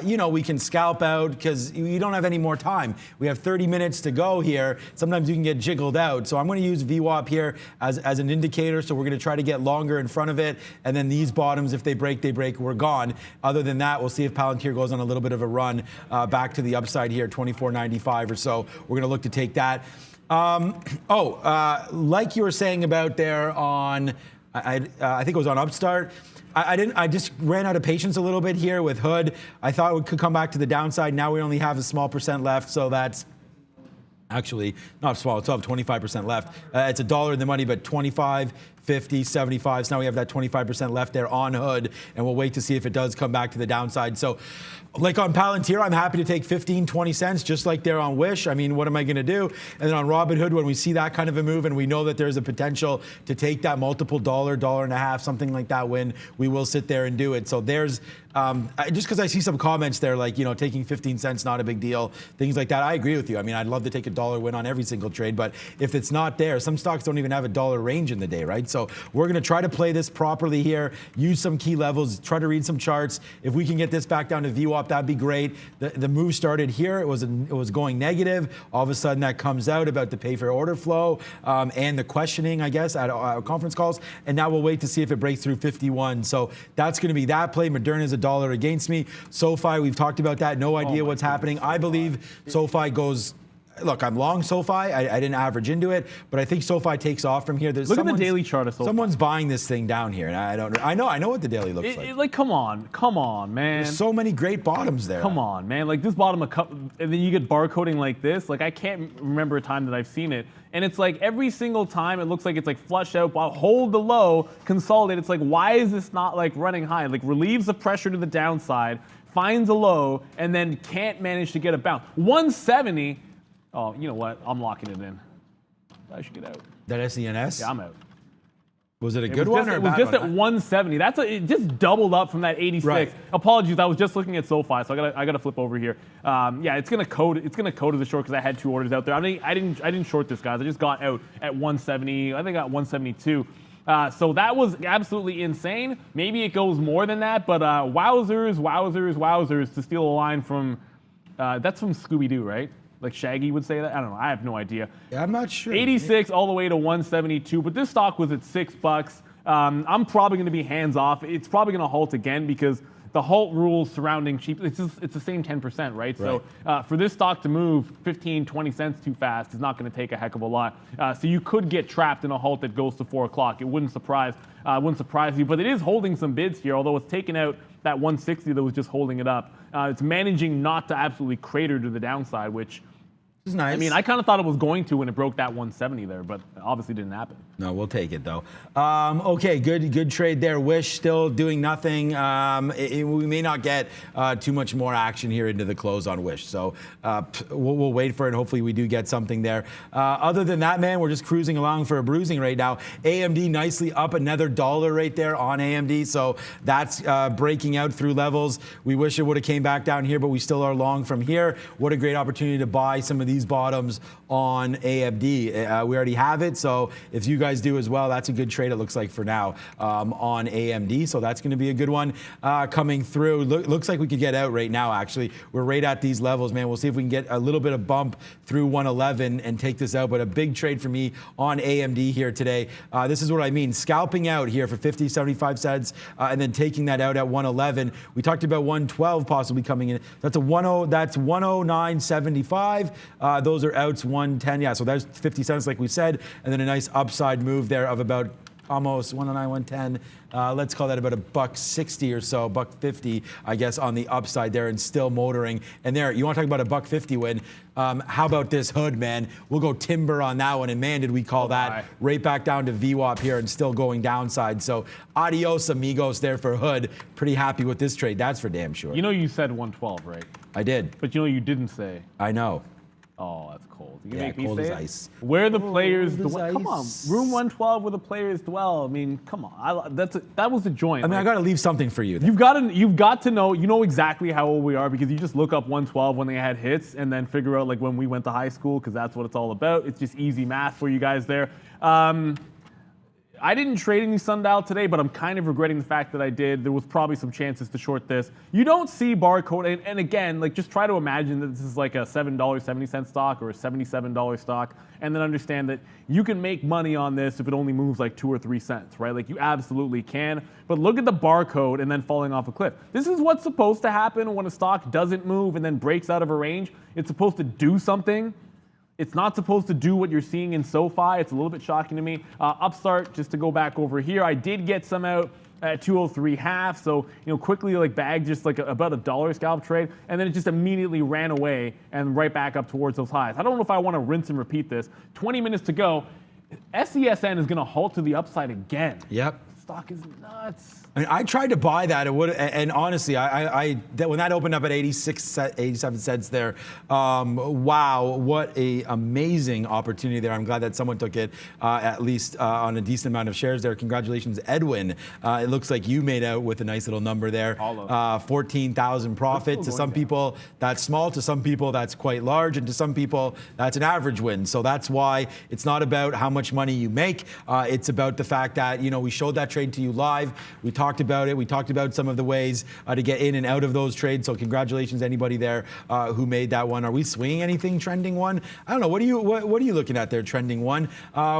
you know, we can scalp out because you don't have any more time. We have 30 minutes to go here. Sometimes you can get jiggled out. So I'm going to use VWAP here as an indicator. So we're going to try to get longer in front of it. And then these bottoms, if they break, we're gone. Other than that, we'll see if Palantir goes on a little bit of a run back to the upside here, 24.95 or so. We're going to look to take that. Like you were saying about there on, I think it was on Upstart. I just ran out of patience a little bit here with Hood. I thought it could come back to the downside. Now we only have a small percent left, so that's actually not small. It's still have 25% left. It's $1 in the money, but 25, 50, 75. So now we have that 25% left there on Hood, and we'll wait to see if it does come back to the downside. So, like on Palantir, I'm happy to take 15, 20 cents, just like there on Wish. I mean, what am I going to do? And then on Robinhood, when we see that kind of a move and we know that there's a potential to take that multiple dollar, $1.50, something like that win, we will sit there and do it. So there's, just because I see some comments there, like, you know, taking 15 cents, not a big deal, things like that. I agree with you. I mean, I'd love to take $1 win on every single trade, but if it's not there, some stocks don't even have $1 range in the day, right? So we're going to try to play this properly here, use some key levels, try to read some charts. If we can get this back down to VWAP, that'd be great. The move started here. It was going negative. All of a sudden that comes out about the pay for order flow and the questioning, I guess, at conference calls. And now we'll wait to see if it breaks through 51. So that's going to be that play. Moderna is $1 against me. SoFi, we've talked about that. No idea what's happening. I believe SoFi goes. Look, I'm long SoFi. I didn't average into it, but I think SoFi takes off from here. Look at the daily chart of SoFi. Someone's buying this thing down here, and I know what the daily looks like. Like, come on, man. There's so many great bottoms there. Come on, man. Like this bottom, and then you get barcoding like this. Like I can't remember a time that I've seen it, and it's like every single time it looks like it's like flush out, hold the low, consolidate. It's like, why is this not like running high? Like relieves the pressure to the downside, finds a low, and then can't manage to get a bounce. 170. Oh, you know what? I'm locking it in. I should get out. That SENS? Yeah, I'm out. Was it a good one or a bad one? It was just at 170. It just doubled up from that 86. Right. Apologies, I was just looking at SoFi, so I gotta flip over here. Yeah, it's gonna code as a short because I had 2 orders out there. I didn't short this, guys. I just got out at 170. I think I got 172. So that was absolutely insane. Maybe it goes more than that, but wowzers to steal a line from that's from Scooby-Doo, right? Like Shaggy would say that? I don't know. I have no idea. Yeah, I'm not sure. 86 all the way to 172, but this stock was at $6. I'm probably going to be hands off. It's probably going to halt again because the halt rules surrounding cheap, it's the same 10%, right? So for this stock to move 15, 20 cents too fast is not going to take a heck of a lot. So you could get trapped in a halt that goes to 4 o'clock. It wouldn't surprise you, but it is holding some bids here, although it's taken out that 160 that was just holding it up. It's managing not to absolutely crater to the downside, which is nice. I mean, I kind of thought it was going to when it broke that 170 there, but obviously didn't happen. No, we'll take it though. Okay, good trade there. Wish still doing nothing. We may not get too much more action here into the close on Wish, so we'll wait for it. Hopefully we do get something there. Other than that, man, we're just cruising along for a bruising right now. AMD nicely up another $1 right there on AMD, so that's breaking out through levels. We wish it would have came back down here, but we still are long from here. What a great opportunity to buy some of these bottoms on AMD. We already have it, so if you guys do as well, that's a good trade, it looks like, for now on AMD. So that's going to be a good one coming through. Looks like we could get out right now, actually. We're right at these levels, man. We'll see if we can get a little bit of bump through 111 and take this out. But a big trade for me on AMD here today. This is what I mean. Scalping out here for 50, 75 cents and then taking that out at 111. We talked about 112 possibly coming in. That's 109.75. Those are outs 110. Yeah, so that's 50 cents like we said. And then a nice upside move there of about almost 109, 110. Let's call that about $1.60 or so, $1.50, I guess, on the upside there, and still motoring. And there, you want to talk about a $1.50 win? How about this hood, man? We'll go timber on that one. And man, did we call that right back down to VWAP here and still going downside. So adios, amigos there for hood. Pretty happy with this trade. That's for damn sure. You know you said 112, right? I did. But you know you didn't say. I know. Oh, that's cold. You Yeah, make me cold say as it? ice. Where the players Cold as dwell. Come on, ice. room 112 where the players dwell. I mean, come on. That was the joint. I mean, like, I got to leave something for you. you've got to know. You know exactly how old we are because you just look up 112 when they had hits and then figure out like when we went to high school because that's what it's all about. It's just easy math for you guys there. I didn't trade any Sundial today, but I'm kind of regretting the fact that I did. There was probably some chances to short this. You don't see barcode, and again, like just try to imagine that this is like a $7.70 stock or a $77 stock, and then understand that you can make money on this if it only moves like 2 or 3 cents, right? Like you absolutely can. But look at the barcode and then falling off a cliff. This is what's supposed to happen when a stock doesn't move and then breaks out of a range. It's supposed to do something. It's not supposed to do what you're seeing in SoFi. It's a little bit shocking to me. Upstart, just to go back over here, I did get some out at 203 half. So, quickly like bagged just like about $1 scalp trade. And then it just immediately ran away and right back up towards those highs. I don't know if I want to rinse and repeat this. 20 minutes to go. SESN is going to halt to the upside again. Yep. Stock is nuts. I mean, I tried to buy that. It would, and honestly, when that opened up at 87 cents there, wow, what a amazing opportunity there. I'm glad that someone took it, at least on a decent amount of shares there. Congratulations, Edwin. It looks like you made out with a nice little number there. 14,000 profit. To some people, that's small. To some people, that's quite large. And to some people, that's an average win. So that's why it's not about how much money you make. It's about the fact that, we showed that trade to you live. We talked about it. We talked about some of the ways to get in and out of those trades. So congratulations, anybody there who made that one. Are we swinging anything trending one? I don't know. What are you looking at there, trending one?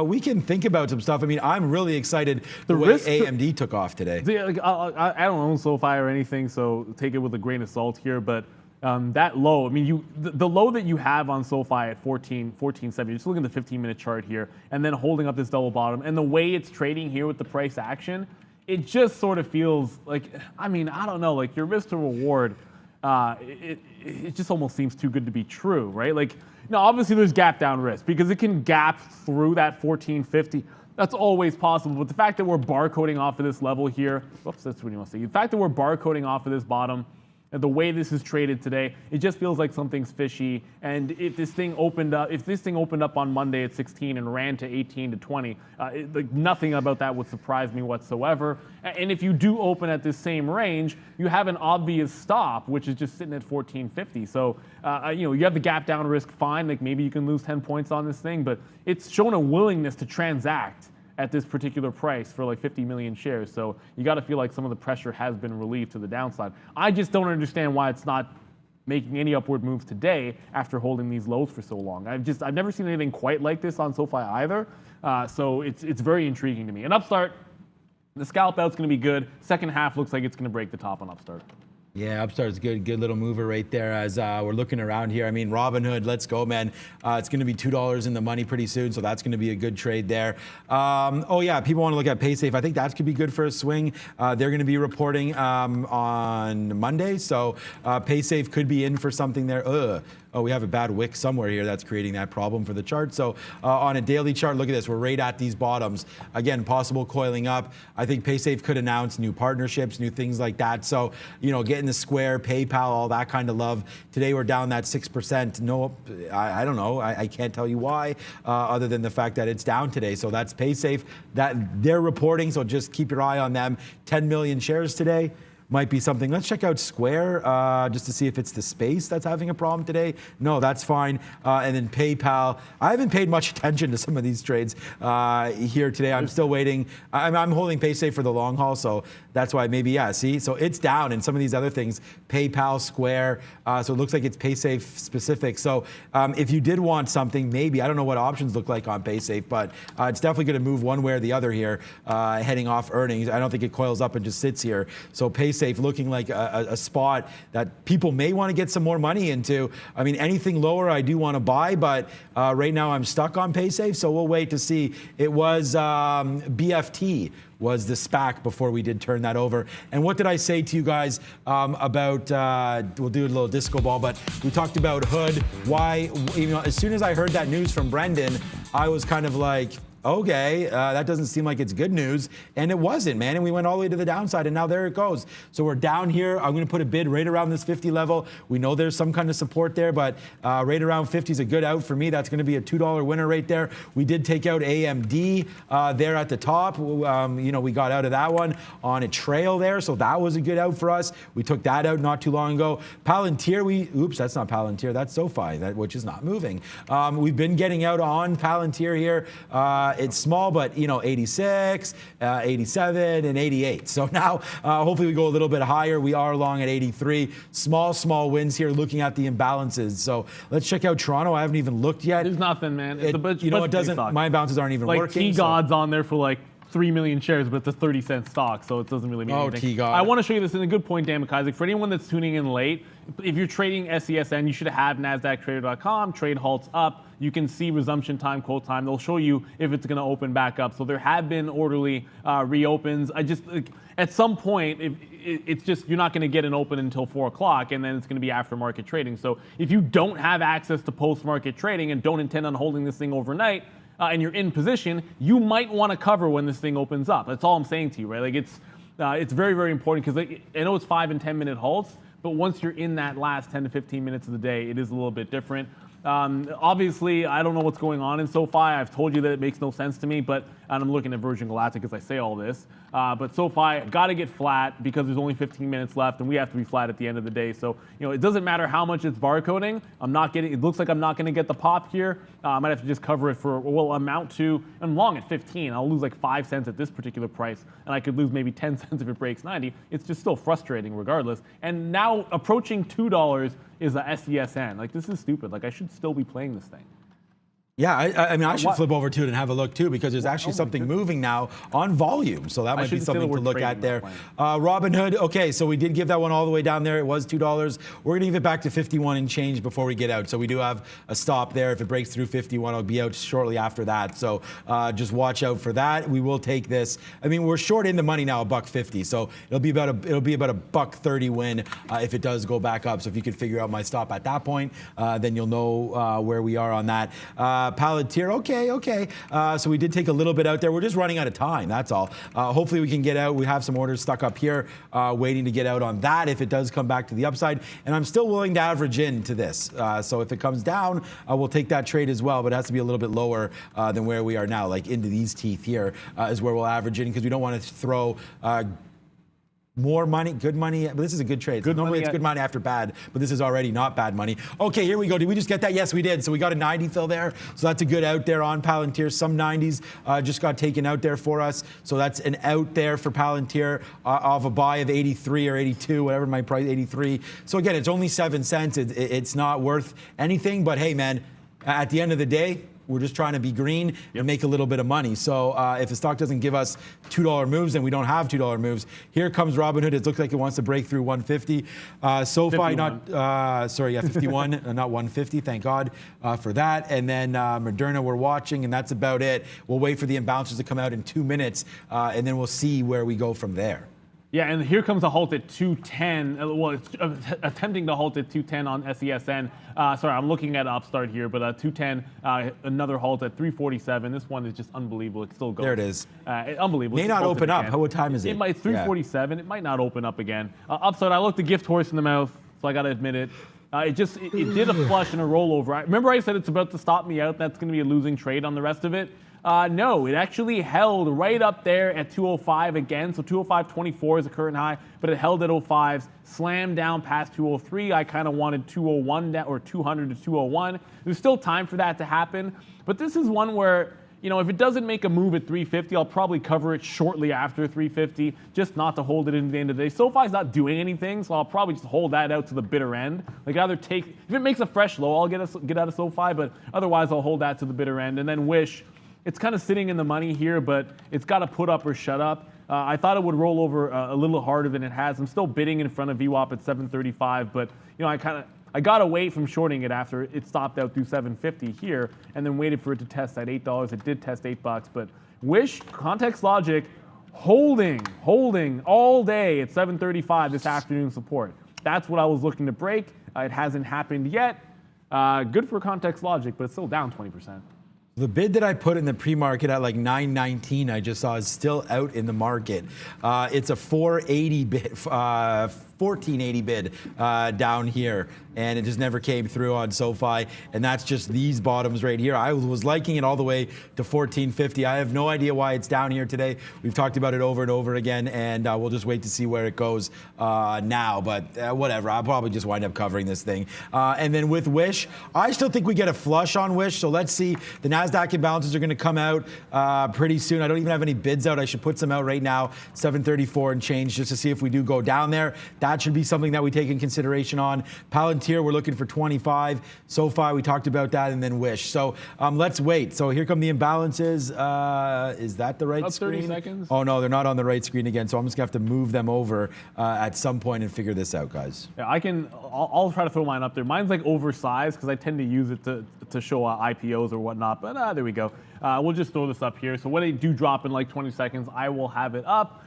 We can think about some stuff. I mean, I'm really excited the way AMD took off today. I don't own SoFi or anything, so take it with a grain of salt here. But that low, I mean, the low that you have on SoFi at 14.70, just looking at the 15-minute chart here, and then holding up this double bottom, and the way it's trading here with the price action, it just sort of feels like, I mean, I don't know, like your risk to reward, it just almost seems too good to be true, right? Like, obviously there's gap down risk because it can gap through that 14.50. That's always possible. But the fact that we're barcoding off of this level here, whoops, that's what you want to see. The fact that we're barcoding off of this bottom, and the way this is traded today, it just feels like something's fishy. And if this thing opened up on Monday at 16 and ran to 18 to 20, like nothing about that would surprise me whatsoever. And if you do open at this same range, you have an obvious stop, which is just sitting at 14.50. So you have the gap down risk, fine. Like maybe you can lose 10 points on this thing, but it's shown a willingness to transact at this particular price for like 50 million shares. So you got to feel like some of the pressure has been relieved to the downside. I just don't understand why it's not making any upward moves today after holding these lows for so long. I've never seen anything quite like this on SoFi either. So it's very intriguing to me. And Upstart, the scalp out's going to be good. Second half looks like it's going to break the top on Upstart. Yeah, Upstart's good little mover right there as we're looking around here. I mean, Robinhood, let's go, man. It's going to be $2 in the money pretty soon, so that's going to be a good trade there. Oh, yeah, people want to look at PaySafe. I think that could be good for a swing. They're going to be reporting on Monday, so PaySafe could be in for something there. Oh, we have a bad wick somewhere here that's creating that problem for the chart. So on a daily chart, look at this. We're right at these bottoms. Again, possible coiling up. I think PaySafe could announce new partnerships, new things like that. So, getting the Square, PayPal, all that kind of love. Today, we're down that 6%. No, I don't know. I can't tell you why, other than the fact that it's down today. So that's PaySafe. That they're reporting, so just keep your eye on them. 10 million shares today. Might be something. Let's check out Square just to see if it's the space that's having a problem today. No, that's fine. And then PayPal. I haven't paid much attention to some of these trades here today. I'm still waiting. I'm holding PaySafe for the long haul, so that's why maybe, yeah, see? So it's down in some of these other things. PayPal, Square. So it looks like it's PaySafe specific. So if you did want something, maybe, I don't know what options look like on PaySafe, but it's definitely going to move one way or the other here heading off earnings. I don't think it coils up and just sits here. So PaySafe PaySafe looking like a spot that people may want to get some more money into. I mean, anything lower I do want to buy, but right now I'm stuck on PaySafe, so we'll wait to see. It was BFT was the SPAC before we did turn that over. And what did I say to you guys about, we'll do a little disco ball, but we talked about Hood. Why, as soon as I heard that news from Brendan, I was kind of like, okay, that doesn't seem like it's good news. And it wasn't, man. And we went all the way to the downside, and now there it goes. So we're down here. I'm going to put a bid right around this 50 level. We know there's some kind of support there, but right around 50 is a good out for me. That's going to be a $2 winner right there. We did take out AMD there at the top. We got out of that one on a trail there, so that was a good out for us. We took that out not too long ago. Palantir, oops, that's not Palantir. That's SoFi, which is not moving. We've been getting out on Palantir here. It's small, but 86, 87, and 88. So now, hopefully we go a little bit higher. We are long at 83. Small wins here, looking at the imbalances. So let's check out Toronto. I haven't even looked yet. There's nothing, man. It doesn't. My imbalances aren't even working. Like T-God's on there for like 3 million shares, but it's a 30-cent stock, so it doesn't really mean anything. T-God. I want to show you this, and a good point, Dan McIsaac. For anyone that's tuning in late, if you're trading SESN, you should have NASDAQtrader.com, trade halts up. You can see resumption time, quote time. They'll show you if it's going to open back up. So there have been orderly reopens. At some point, it's just you're not going to get an open until 4 o'clock, and then it's going to be aftermarket trading. So if you don't have access to post-market trading and don't intend on holding this thing overnight, and you're in position, you might want to cover when this thing opens up. That's all I'm saying to you, right? Like it's very, very important because I know it's 5 and 10 minute halts, but once you're in that last 10 to 15 minutes of the day, it is a little bit different. Obviously, I don't know what's going on in SoFi. I've told you that it makes no sense to me, and I'm looking at Virgin Galactic as I say all this. But SoFi got to get flat because there's only 15 minutes left, and we have to be flat at the end of the day. So it doesn't matter how much it's barcoding. It looks like I'm not going to get the pop here. I might have to just cover it for amount to. I'm long at 15. I'll lose like 5 cents at this particular price, and I could lose maybe 10 cents if it breaks 90. It's just still frustrating regardless. And now approaching $2 is a SESN. Like, this is stupid. Like, I should still be playing this thing. Yeah, I mean, I should flip over to it and have a look too, because there's actually something moving now on volume. So that might be something to look at there. Robinhood, okay, so we did give that one all the way down there. It was $2. We're going to give it back to 51 and change before we get out. So we do have a stop there. If it breaks through 51, I'll be out shortly after that. So just watch out for that. We will take this. I mean, we're short in the money now, $1.50. So it'll be about a $1.30 win if it does go back up. So if you could figure out my stop at that point, then you'll know where we are on that. Palantir, okay. So we did take a little bit out there. We're just running out of time, that's all. Hopefully we can get out. We have some orders stuck up here waiting to get out on that if it does come back to the upside. And I'm still willing to average into this. So if it comes down, we'll take that trade as well, but it has to be a little bit lower than where we are now, like into these teeth here is where we'll average in, because we don't want to throw more money, good money, but this is a good trade. Normally it's good money after bad, but this is already not bad money. Okay, here we go. Did we just get that? Yes, we did. So we got a 90 fill there. So that's a good out there on Palantir. Some 90s just got taken out there for us. So that's an out there for Palantir of a buy of 83 or 82, whatever my price, 83. So again, it's only 7 cents. It's not worth anything, but hey, man, at the end of the day, we're just trying to be green and make a little bit of money. So if the stock doesn't give us $2 moves, then we don't have $2 moves. Here comes Robinhood. It looks like it wants to break through 150. SoFi, 51. 51, not 150. Thank God for that. And then Moderna we're watching, and that's about it. We'll wait for the imbalances to come out in 2 minutes, and then we'll see where we go from there. Yeah, and here comes a halt at 210. Well, it's attempting to halt at 210 on SESN. Sorry, I'm looking at Upstart here, but 210, another halt at 347. This one is just unbelievable. It still goes. There it is. Unbelievable. May not open up. What time is it? It's 347. Yeah. It might not open up again. Upstart, I looked a gift horse in the mouth, so I got to admit it. It did a flush and a rollover. Remember I said it's about to stop me out. That's going to be a losing trade on the rest of it. No, it actually held right up there at 205 again. So 205.24 is the current high, but it held at 05s, slammed down past 203. I kind of wanted 201 or 200 to 201. There's still time for that to happen, but this is one where, if it doesn't make a move at 350, I'll probably cover it shortly after 350, just not to hold it into the end of the day. SoFi's not doing anything, so I'll probably just hold that out to the bitter end. Like if it makes a fresh low, I'll get out of SoFi, but otherwise I'll hold that to the bitter end and then wish It's kind of sitting in the money here, but it's got to put up or shut up. I thought it would roll over a little harder than it has. I'm still bidding in front of VWAP at 735, but I got away from shorting it after it stopped out through 750 here, and then waited for it to test at $8. It did test $8, but Wish, Context Logic, holding all day at 735 this afternoon support. That's what I was looking to break. It hasn't happened yet. Good for Context Logic, but it's still down 20%. The bid that I put in the pre-market at like 919, I just saw is still out in the market. It's a 480 bid, 1480 bid down here, and it just never came through on SoFi, and that's just these bottoms right here. I was liking it all the way to 1450. I have no idea why it's down here today. We've talked about it over and over again, and we'll just wait to see where it goes now, but whatever. I'll probably just wind up covering this thing. And then with Wish, I still think we get a flush on Wish, so let's see. The NASDAQ imbalances are going to come out pretty soon. I don't even have any bids out. I should put some out right now, 734 and change, just to see if we do go down there. That should be something that we take in consideration on. Palantir, we're looking for 25. SoFi, we talked about that, and then Wish. So let's wait. So here come the imbalances. Is that the right screen? 30 seconds. Oh, no, they're not on the right screen again, so I'm just going to have to move them over at some point and figure this out, guys. Yeah, I'll try to throw mine up there. Mine's like oversized because I tend to use it to show IPOs or whatnot, but there we go. We'll just throw this up here. So when they do drop in like 20 seconds, I will have it up.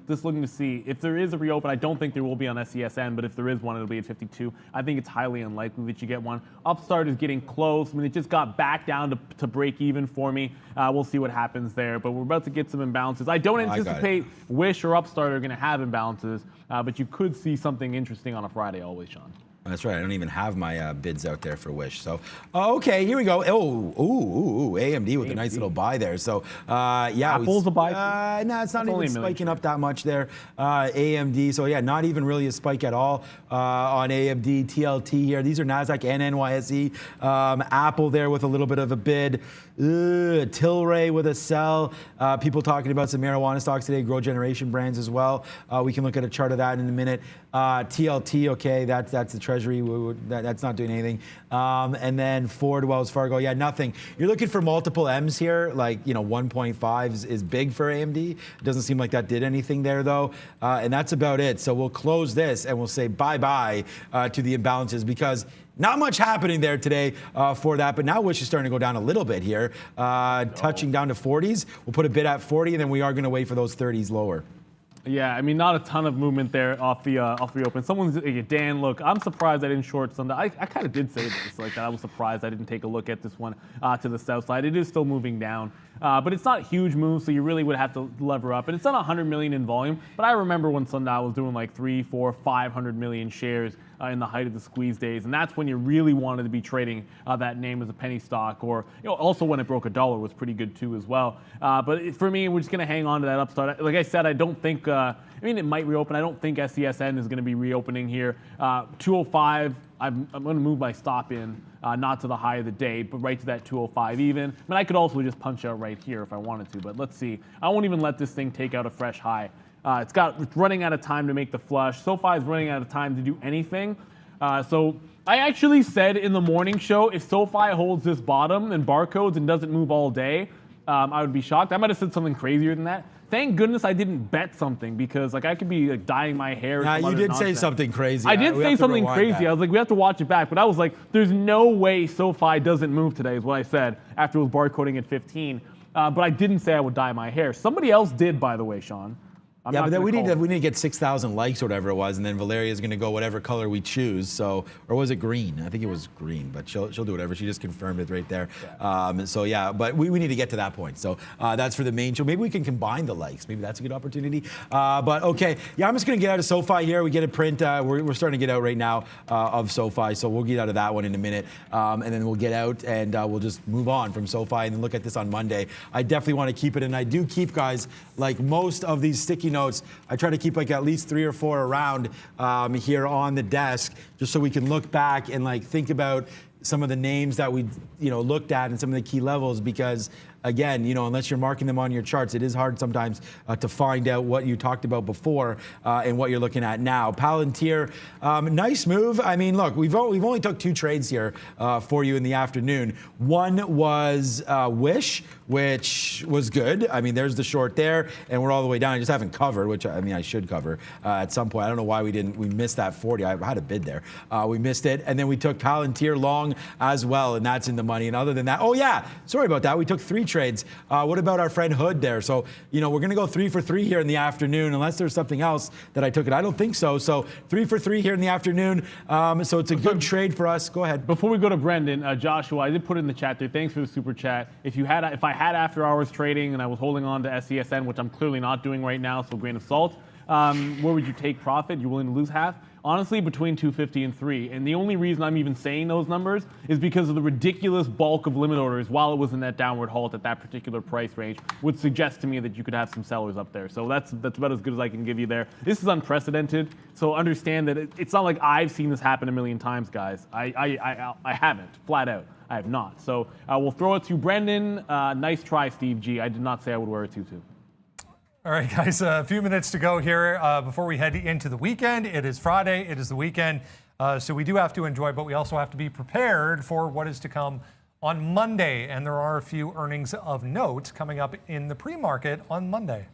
Just looking to see if there is a reopen. I don't think there will be on SESN, but if there is one, it'll be at 52. I think it's highly unlikely that you get one. Upstart is getting close. I mean, it just got back down to break even for me. We'll see what happens there, but we're about to get some imbalances. I don't anticipate Wish or Upstart are going to have imbalances, but you could see something interesting on a Friday always, Sean. That's right. I don't even have my bids out there for Wish. So, okay, here we go. Oh, AMD with a nice little buy there. So, yeah. Apple's a buy? No, it's not even spiking up that much there. AMD. So, yeah, not even really a spike at all on AMD, TLT here. These are NASDAQ and NYSE. Apple there with a little bit of a bid. Tilray with a sell. People talking about some marijuana stocks today, Grow Generation brands as well. We can look at a chart of that in a minute. TLT, okay, that's the Treasury. That's not doing anything. And then Ford, Wells Fargo, yeah, nothing. You're looking for multiple M's here, like 1.5 is big for AMD. It doesn't seem like that did anything there though, and that's about it. So we'll close this and we'll say bye-bye to the imbalances because not much happening there today for that, but now Wish is starting to go down a little bit here, touching down to 40s. We'll put a bid at 40, and then we are going to wait for those 30s lower. Yeah, I mean, not a ton of movement there off the open. Someone's Dan, look, I'm surprised I didn't short Sundial. I kind of did say this like that. I was surprised I didn't take a look at this one to the south side. It is still moving down, but it's not a huge move, so you really would have to lever up. And it's not 100 million in volume, but I remember when Sundial was doing like 300, 400, 500 million shares in the height of the squeeze days, and that's when you really wanted to be trading that name as a penny stock, or also when it broke $1 was pretty good too as well. But for me, we're just gonna hang on to that Upstart. Like I said, I don't think. I mean, it might reopen. I don't think SESN is going to be reopening here. 205. I'm going to move my stop in, not to the high of the day, but right to that 205 even. I mean, I could also just punch out right here if I wanted to, but let's see. I won't even let this thing take out a fresh high. It's running out of time to make the flush. SoFi is running out of time to do anything. So I actually said in the morning show, if SoFi holds this bottom and barcodes and doesn't move all day, I would be shocked. I might have said something crazier than that. Thank goodness I didn't bet something because I could be dyeing my hair. Nah, you did say something crazy. I did say something crazy. I was like, we have to watch it back. But I was like, there's no way SoFi doesn't move today is what I said after it was barcoding at 15. But I didn't say I would dye my hair. Somebody else did, by the way, Sean. Yeah, but then we need to get 6,000 likes or whatever it was, and then Valeria is going to go whatever color we choose. So, or was it green? I think it was green, but she'll do whatever. She just confirmed it right there. Yeah. So yeah, but we need to get to that point. So that's for the main show. Maybe we can combine the likes. Maybe that's a good opportunity. But okay, yeah, I'm just going to get out of SoFi here. We get a print. We're starting to get out right now of SoFi, so we'll get out of that one in a minute, and then we'll get out and we'll just move on from SoFi and then look at this on Monday. I definitely want to keep it, and I do keep, guys, like most of these sticky notes, I try to keep like at least 3 or 4 around here on the desk, just so we can look back and like think about some of the names that we looked at and some of the key levels, because again, unless you're marking them on your charts, it is hard sometimes to find out what you talked about before and what you're looking at now. Palantir, nice move. I mean, look, we've only took 2 trades here for you in the afternoon. One was Wish, which was good. I mean, there's the short there, and we're all the way down. I just haven't covered, which I mean I should cover at some point. I don't know why we missed that 40. I had a bid there. We missed it, and then we took Palantir long as well, and that's in the money. And other than that, oh yeah, sorry about that. We took 3 trades. What about our friend Hood there? So we're gonna go 3 for 3 here in the afternoon, unless there's something else that I took it. I don't think so. So 3 for 3 here in the afternoon. So it's a good trade for us. Go ahead. Before we go to Brendan, Joshua, I did put in the chat there. Thanks for the super chat. If I had after hours trading and I was holding on to SESN, which I'm clearly not doing right now, so grain of salt, where would you take profit? You're willing to lose half? Honestly, between 250 and 3. And the only reason I'm even saying those numbers is because of the ridiculous bulk of limit orders while it was in that downward halt at that particular price range would suggest to me that you could have some sellers up there. So that's about as good as I can give you there. This is unprecedented. So understand that it's not like I've seen this happen a million times, guys. I haven't, flat out. I have not. So we'll throw it to Brendan. Nice try, Steve G. I did not say I would wear a tutu. All right, guys, a few minutes to go here before we head into the weekend. It is Friday. It is the weekend. So we do have to enjoy, but we also have to be prepared for what is to come on Monday. And there are a few earnings of note coming up in the pre-market on Monday.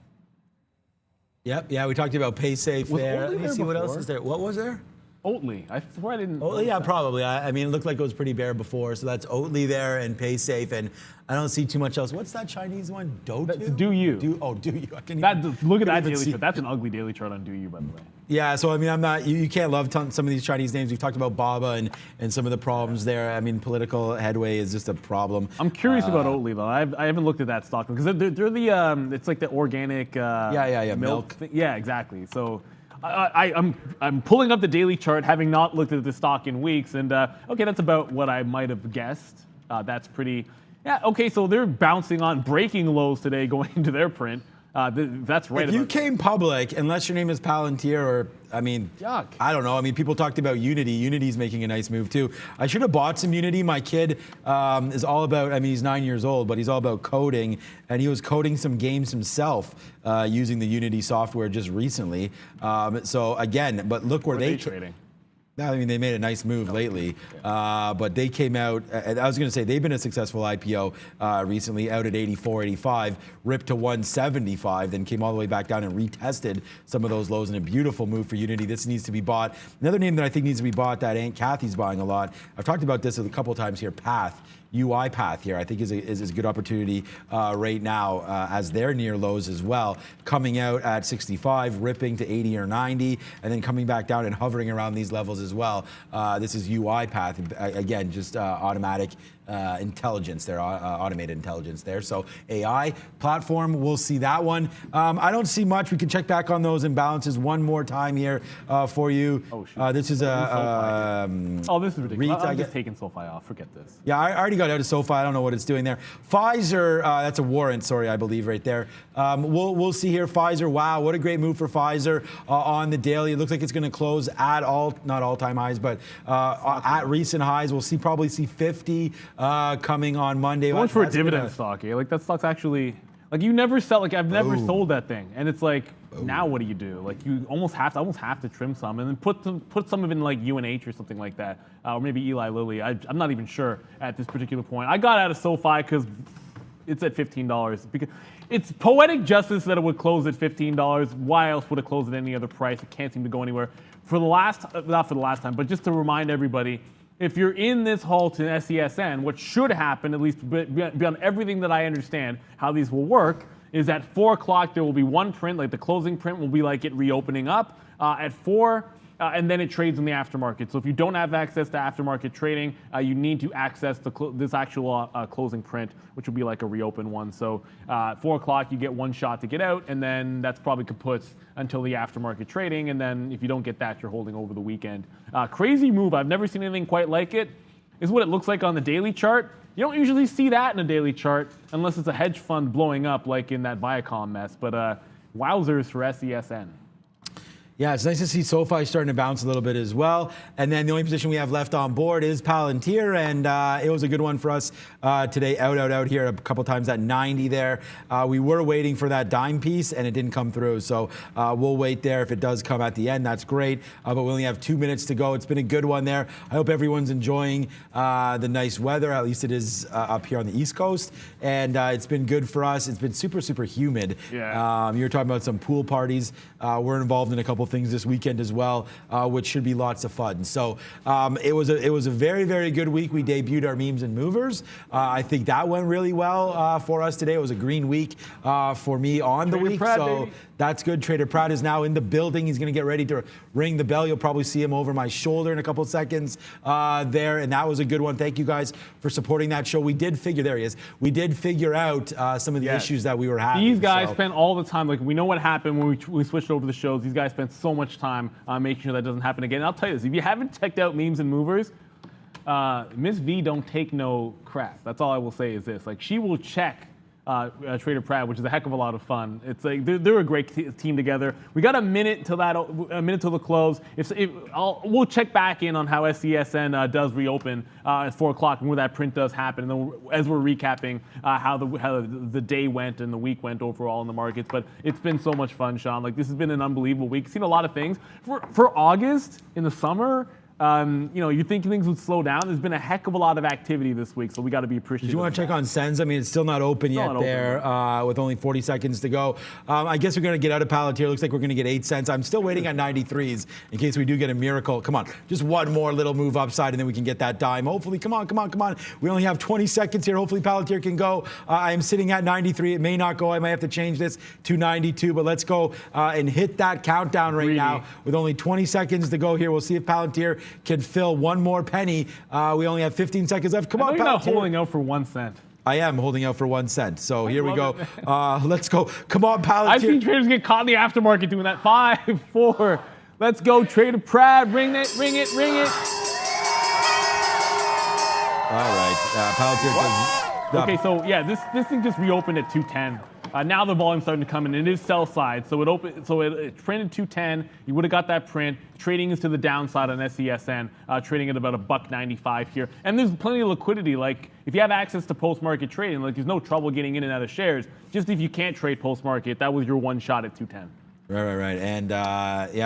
Yep. Yeah, we talked about PaySafe there. Let me see what else before? is there. What was there? Oatly. I swear I didn't. Oatly, yeah, probably. I mean, it looked like it was pretty bare before. So that's Oatly there and PaySafe, and I don't see too much else. What's that Chinese one? That's Do You. Do You. I can't Look at that daily chart. That's an ugly daily chart on Do You, by the way. Yeah, so I mean, I'm not. You can't love some of these Chinese names. We've talked about Baba and some of the problems there. I mean, political headway is just a problem. I'm curious about Oatly though. I haven't looked at that stock because they're the it's like the organic milk thing. Yeah, exactly. So. I'm pulling up the daily chart, having not looked at the stock in weeks, and okay, that's about what I might have guessed. That's pretty. Yeah. Okay, so they're bouncing on breaking lows today, going into their print. That's right. If you came public, unless your name is Palantir or, I mean, yuck. I don't know. I mean, people talked about Unity. Unity's making a nice move too. I should have bought some Unity. My kid is all about, I mean, he's 9 years old, but he's all about coding. And he was coding some games himself using the Unity software just recently. So again, but look where they trading. I mean, they made a nice move lately, but they came out, I was going to say, they've been a successful IPO recently, out at 84, 85, ripped to 175, then came all the way back down and retested some of those lows in a beautiful move for Unity. This needs to be bought. Another name that I think needs to be bought that Aunt Kathy's buying a lot, I've talked about this a couple of times here, Path. UIPath here, I think is a good opportunity right now as they're near lows as well. Coming out at 65, ripping to 80 or 90, and then coming back down and hovering around these levels as well. This is UiPath, again, just automatic intelligence there, automated intelligence there. So AI platform, we'll see that one. I don't see much. We can check back on those imbalances one more time here for you. Oh, shoot. This is this is ridiculous. I'm just taking SoFi off. Forget this. Yeah, I already got out of SoFi. I don't know what it's doing there. Pfizer, that's a warrant, sorry, I believe right there. We'll see here. Pfizer, wow, what a great move for Pfizer on the daily. It looks like it's going to close at not all-time highs, but at recent highs. We'll probably see 50 coming on Monday. Much for a dividend stock, eh? Like that stock's actually, like you never sell, like I've never sold that thing. And it's like, now what do you do? Like you almost have to trim some and then put some of it in like UNH or something like that. Or maybe Eli Lilly. I'm not even sure at this particular point. I got out of SoFi because it's at $15. Because it's poetic justice that it would close at $15. Why else would it close at any other price? It can't seem to go anywhere. Not for the last time, but just to remind everybody, if you're in this halt in SESN, what should happen, at least beyond everything that I understand how these will work, is at 4 o'clock there will be one print, like the closing print will be like it reopening up at 4, and then it trades in the aftermarket. So if you don't have access to aftermarket trading, you need to access this actual closing print, which will be like a reopen one. So 4 o'clock you get one shot to get out, and then that's probably kaputs until the aftermarket trading, and then if you don't get that, you're holding over the weekend. Crazy move. I've never seen anything quite like it. Is what it looks like on the daily chart. You don't usually see that in a daily chart unless it's a hedge fund blowing up like in that Viacom mess, but wowzers for SESN. Yeah, it's nice to see SoFi starting to bounce a little bit as well. And then the only position we have left on board is Palantir, and it was a good one for us today. Out here a couple times at 90 there. We were waiting for that dime piece, and it didn't come through. So we'll wait there. If it does come at the end, that's great. But we only have 2 minutes to go. It's been a good one there. I hope everyone's enjoying the nice weather. At least it is up here on the East Coast, and it's been good for us. It's been super, super humid. Yeah. You were talking about some pool parties. We're involved in a couple things this weekend as well, which should be lots of fun. So it was a very, very good week. We debuted our memes and movers. I think that went really well for us today. It was a green week for me on the week. Pratt, so baby. That's good. Trader Pratt is now in the building. He's going to get ready to ring the bell. You'll probably see him over my shoulder in a couple of seconds there. And that was a good one. Thank you guys for supporting that show. We did figure, there he is. We did figure out some of the issues that we were having. These guys spent all the time, like we know what happened when we switched over the shows. These guys spent so much time making sure that doesn't happen again. And I'll tell you this, if you haven't checked out memes and movers, Miss V don't take no crap. That's all I will say is this. Like, she will check Trader Pratt, which is a heck of a lot of fun. It's like they're a great team together. We got a minute till the close. We'll check back in on how SESN does reopen at 4 o'clock and where that print does happen. And then as we're recapping how the day went and the week went overall in the markets. But it's been so much fun, Sean. Like, this has been an unbelievable week. Seen a lot of things for August in the summer. You think things would slow down. There's been a heck of a lot of activity this week, so we got to be appreciative. Did you want to check on SENS? I mean, it's still not open yet there with only 40 seconds to go. I guess we're going to get out of Palantir. Looks like we're going to get 8 cents. I'm still waiting on 93s in case we do get a miracle. Come on, just one more little move upside, and then we can get that dime. Hopefully, come on. We only have 20 seconds here. Hopefully, Palantir can go. I am sitting at 93. It may not go. I might have to change this to 92, but let's go and hit that countdown right now with only 20 seconds to go here. We'll see if Palantir can fill one more penny. We only have 15 seconds left. Come on, Palantir. You're not holding out for 1 cent. I am holding out for 1 cent. So here we go. Let's go. Come on, Palantir. I've seen traders get caught in the aftermarket doing that. 5, 4. Let's go, Trader Pratt. Ring it. All right. Palantir. Okay, so yeah, this thing just reopened at 210. Now the volume's starting to come in. It is sell side, so it printed 210. You would have got that print. Trading is to the downside on SESN, trading at about $1.95 here. And there's plenty of liquidity. Like, if you have access to post-market trading, like, there's no trouble getting in and out of shares. Just if you can't trade post-market, that was your one shot at 210. Right. And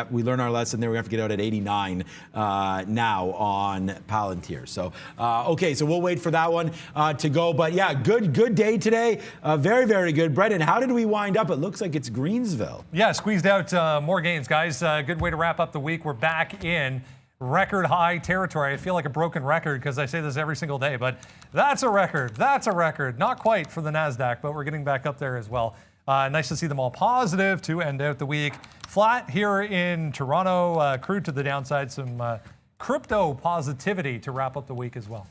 we learned our lesson there. We have to get out at 89 now on Palantir. So, okay, so we'll wait for that one to go. But yeah, good day today. Very, very good. Brendan, how did we wind up? It looks like it's Greensville. Yeah, squeezed out more gains, guys. Good way to wrap up the week. We're back in record high territory. I feel like a broken record because I say this every single day, but that's a record. Not quite for the NASDAQ, but we're getting back up there as well. Nice to see them all positive to end out the week. Flat here in Toronto, crude to the downside, some crypto positivity to wrap up the week as well.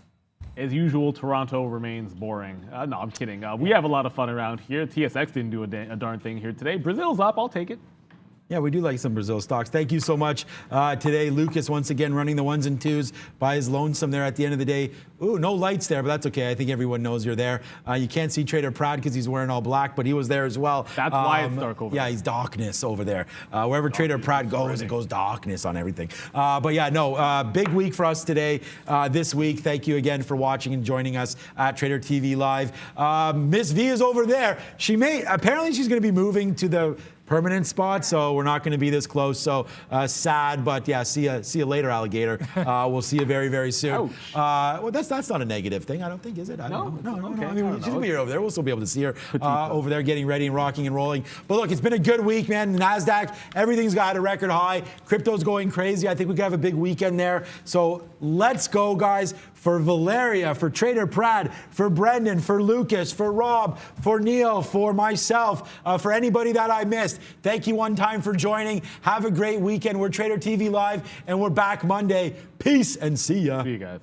As usual, Toronto remains boring. No, I'm kidding. We have a lot of fun around here. TSX didn't do a darn thing here today. Brazil's up. I'll take it. Yeah, we do like some Brazil stocks. Thank you so much today. Lucas, once again, running the ones and twos by his lonesome there at the end of the day. Ooh, no lights there, but that's okay. I think everyone knows you're there. You can't see Trader Pratt because he's wearing all black, but he was there as well. That's why it's dark over there. Yeah, he's darkness over there. Wherever Trader Pratt goes, it goes darkness on everything. But yeah, no, big week for us today, this week. Thank you again for watching and joining us at Trader TV Live. Miss V is over there. Apparently she's going to be moving to the permanent spot, so we're not going to be this close. So sad, but yeah, see you later, alligator. We'll see you very, very soon. Well, that's not a negative thing, I don't think, is it? No. Okay. I mean, she's gonna be here over there. We'll still be able to see her over there, getting ready and rocking and rolling. But look, it's been a good week, man. The NASDAQ, everything's got a record high. Crypto's going crazy. I think we could have a big weekend there. So let's go, guys. For Valeria, for Trader Pratt, for Brendan, for Lucas, for Rob, for Neil, for myself, for anybody that I missed. Thank you one time for joining. Have a great weekend. We're Trader TV Live, and we're back Monday. Peace and see ya. See you guys.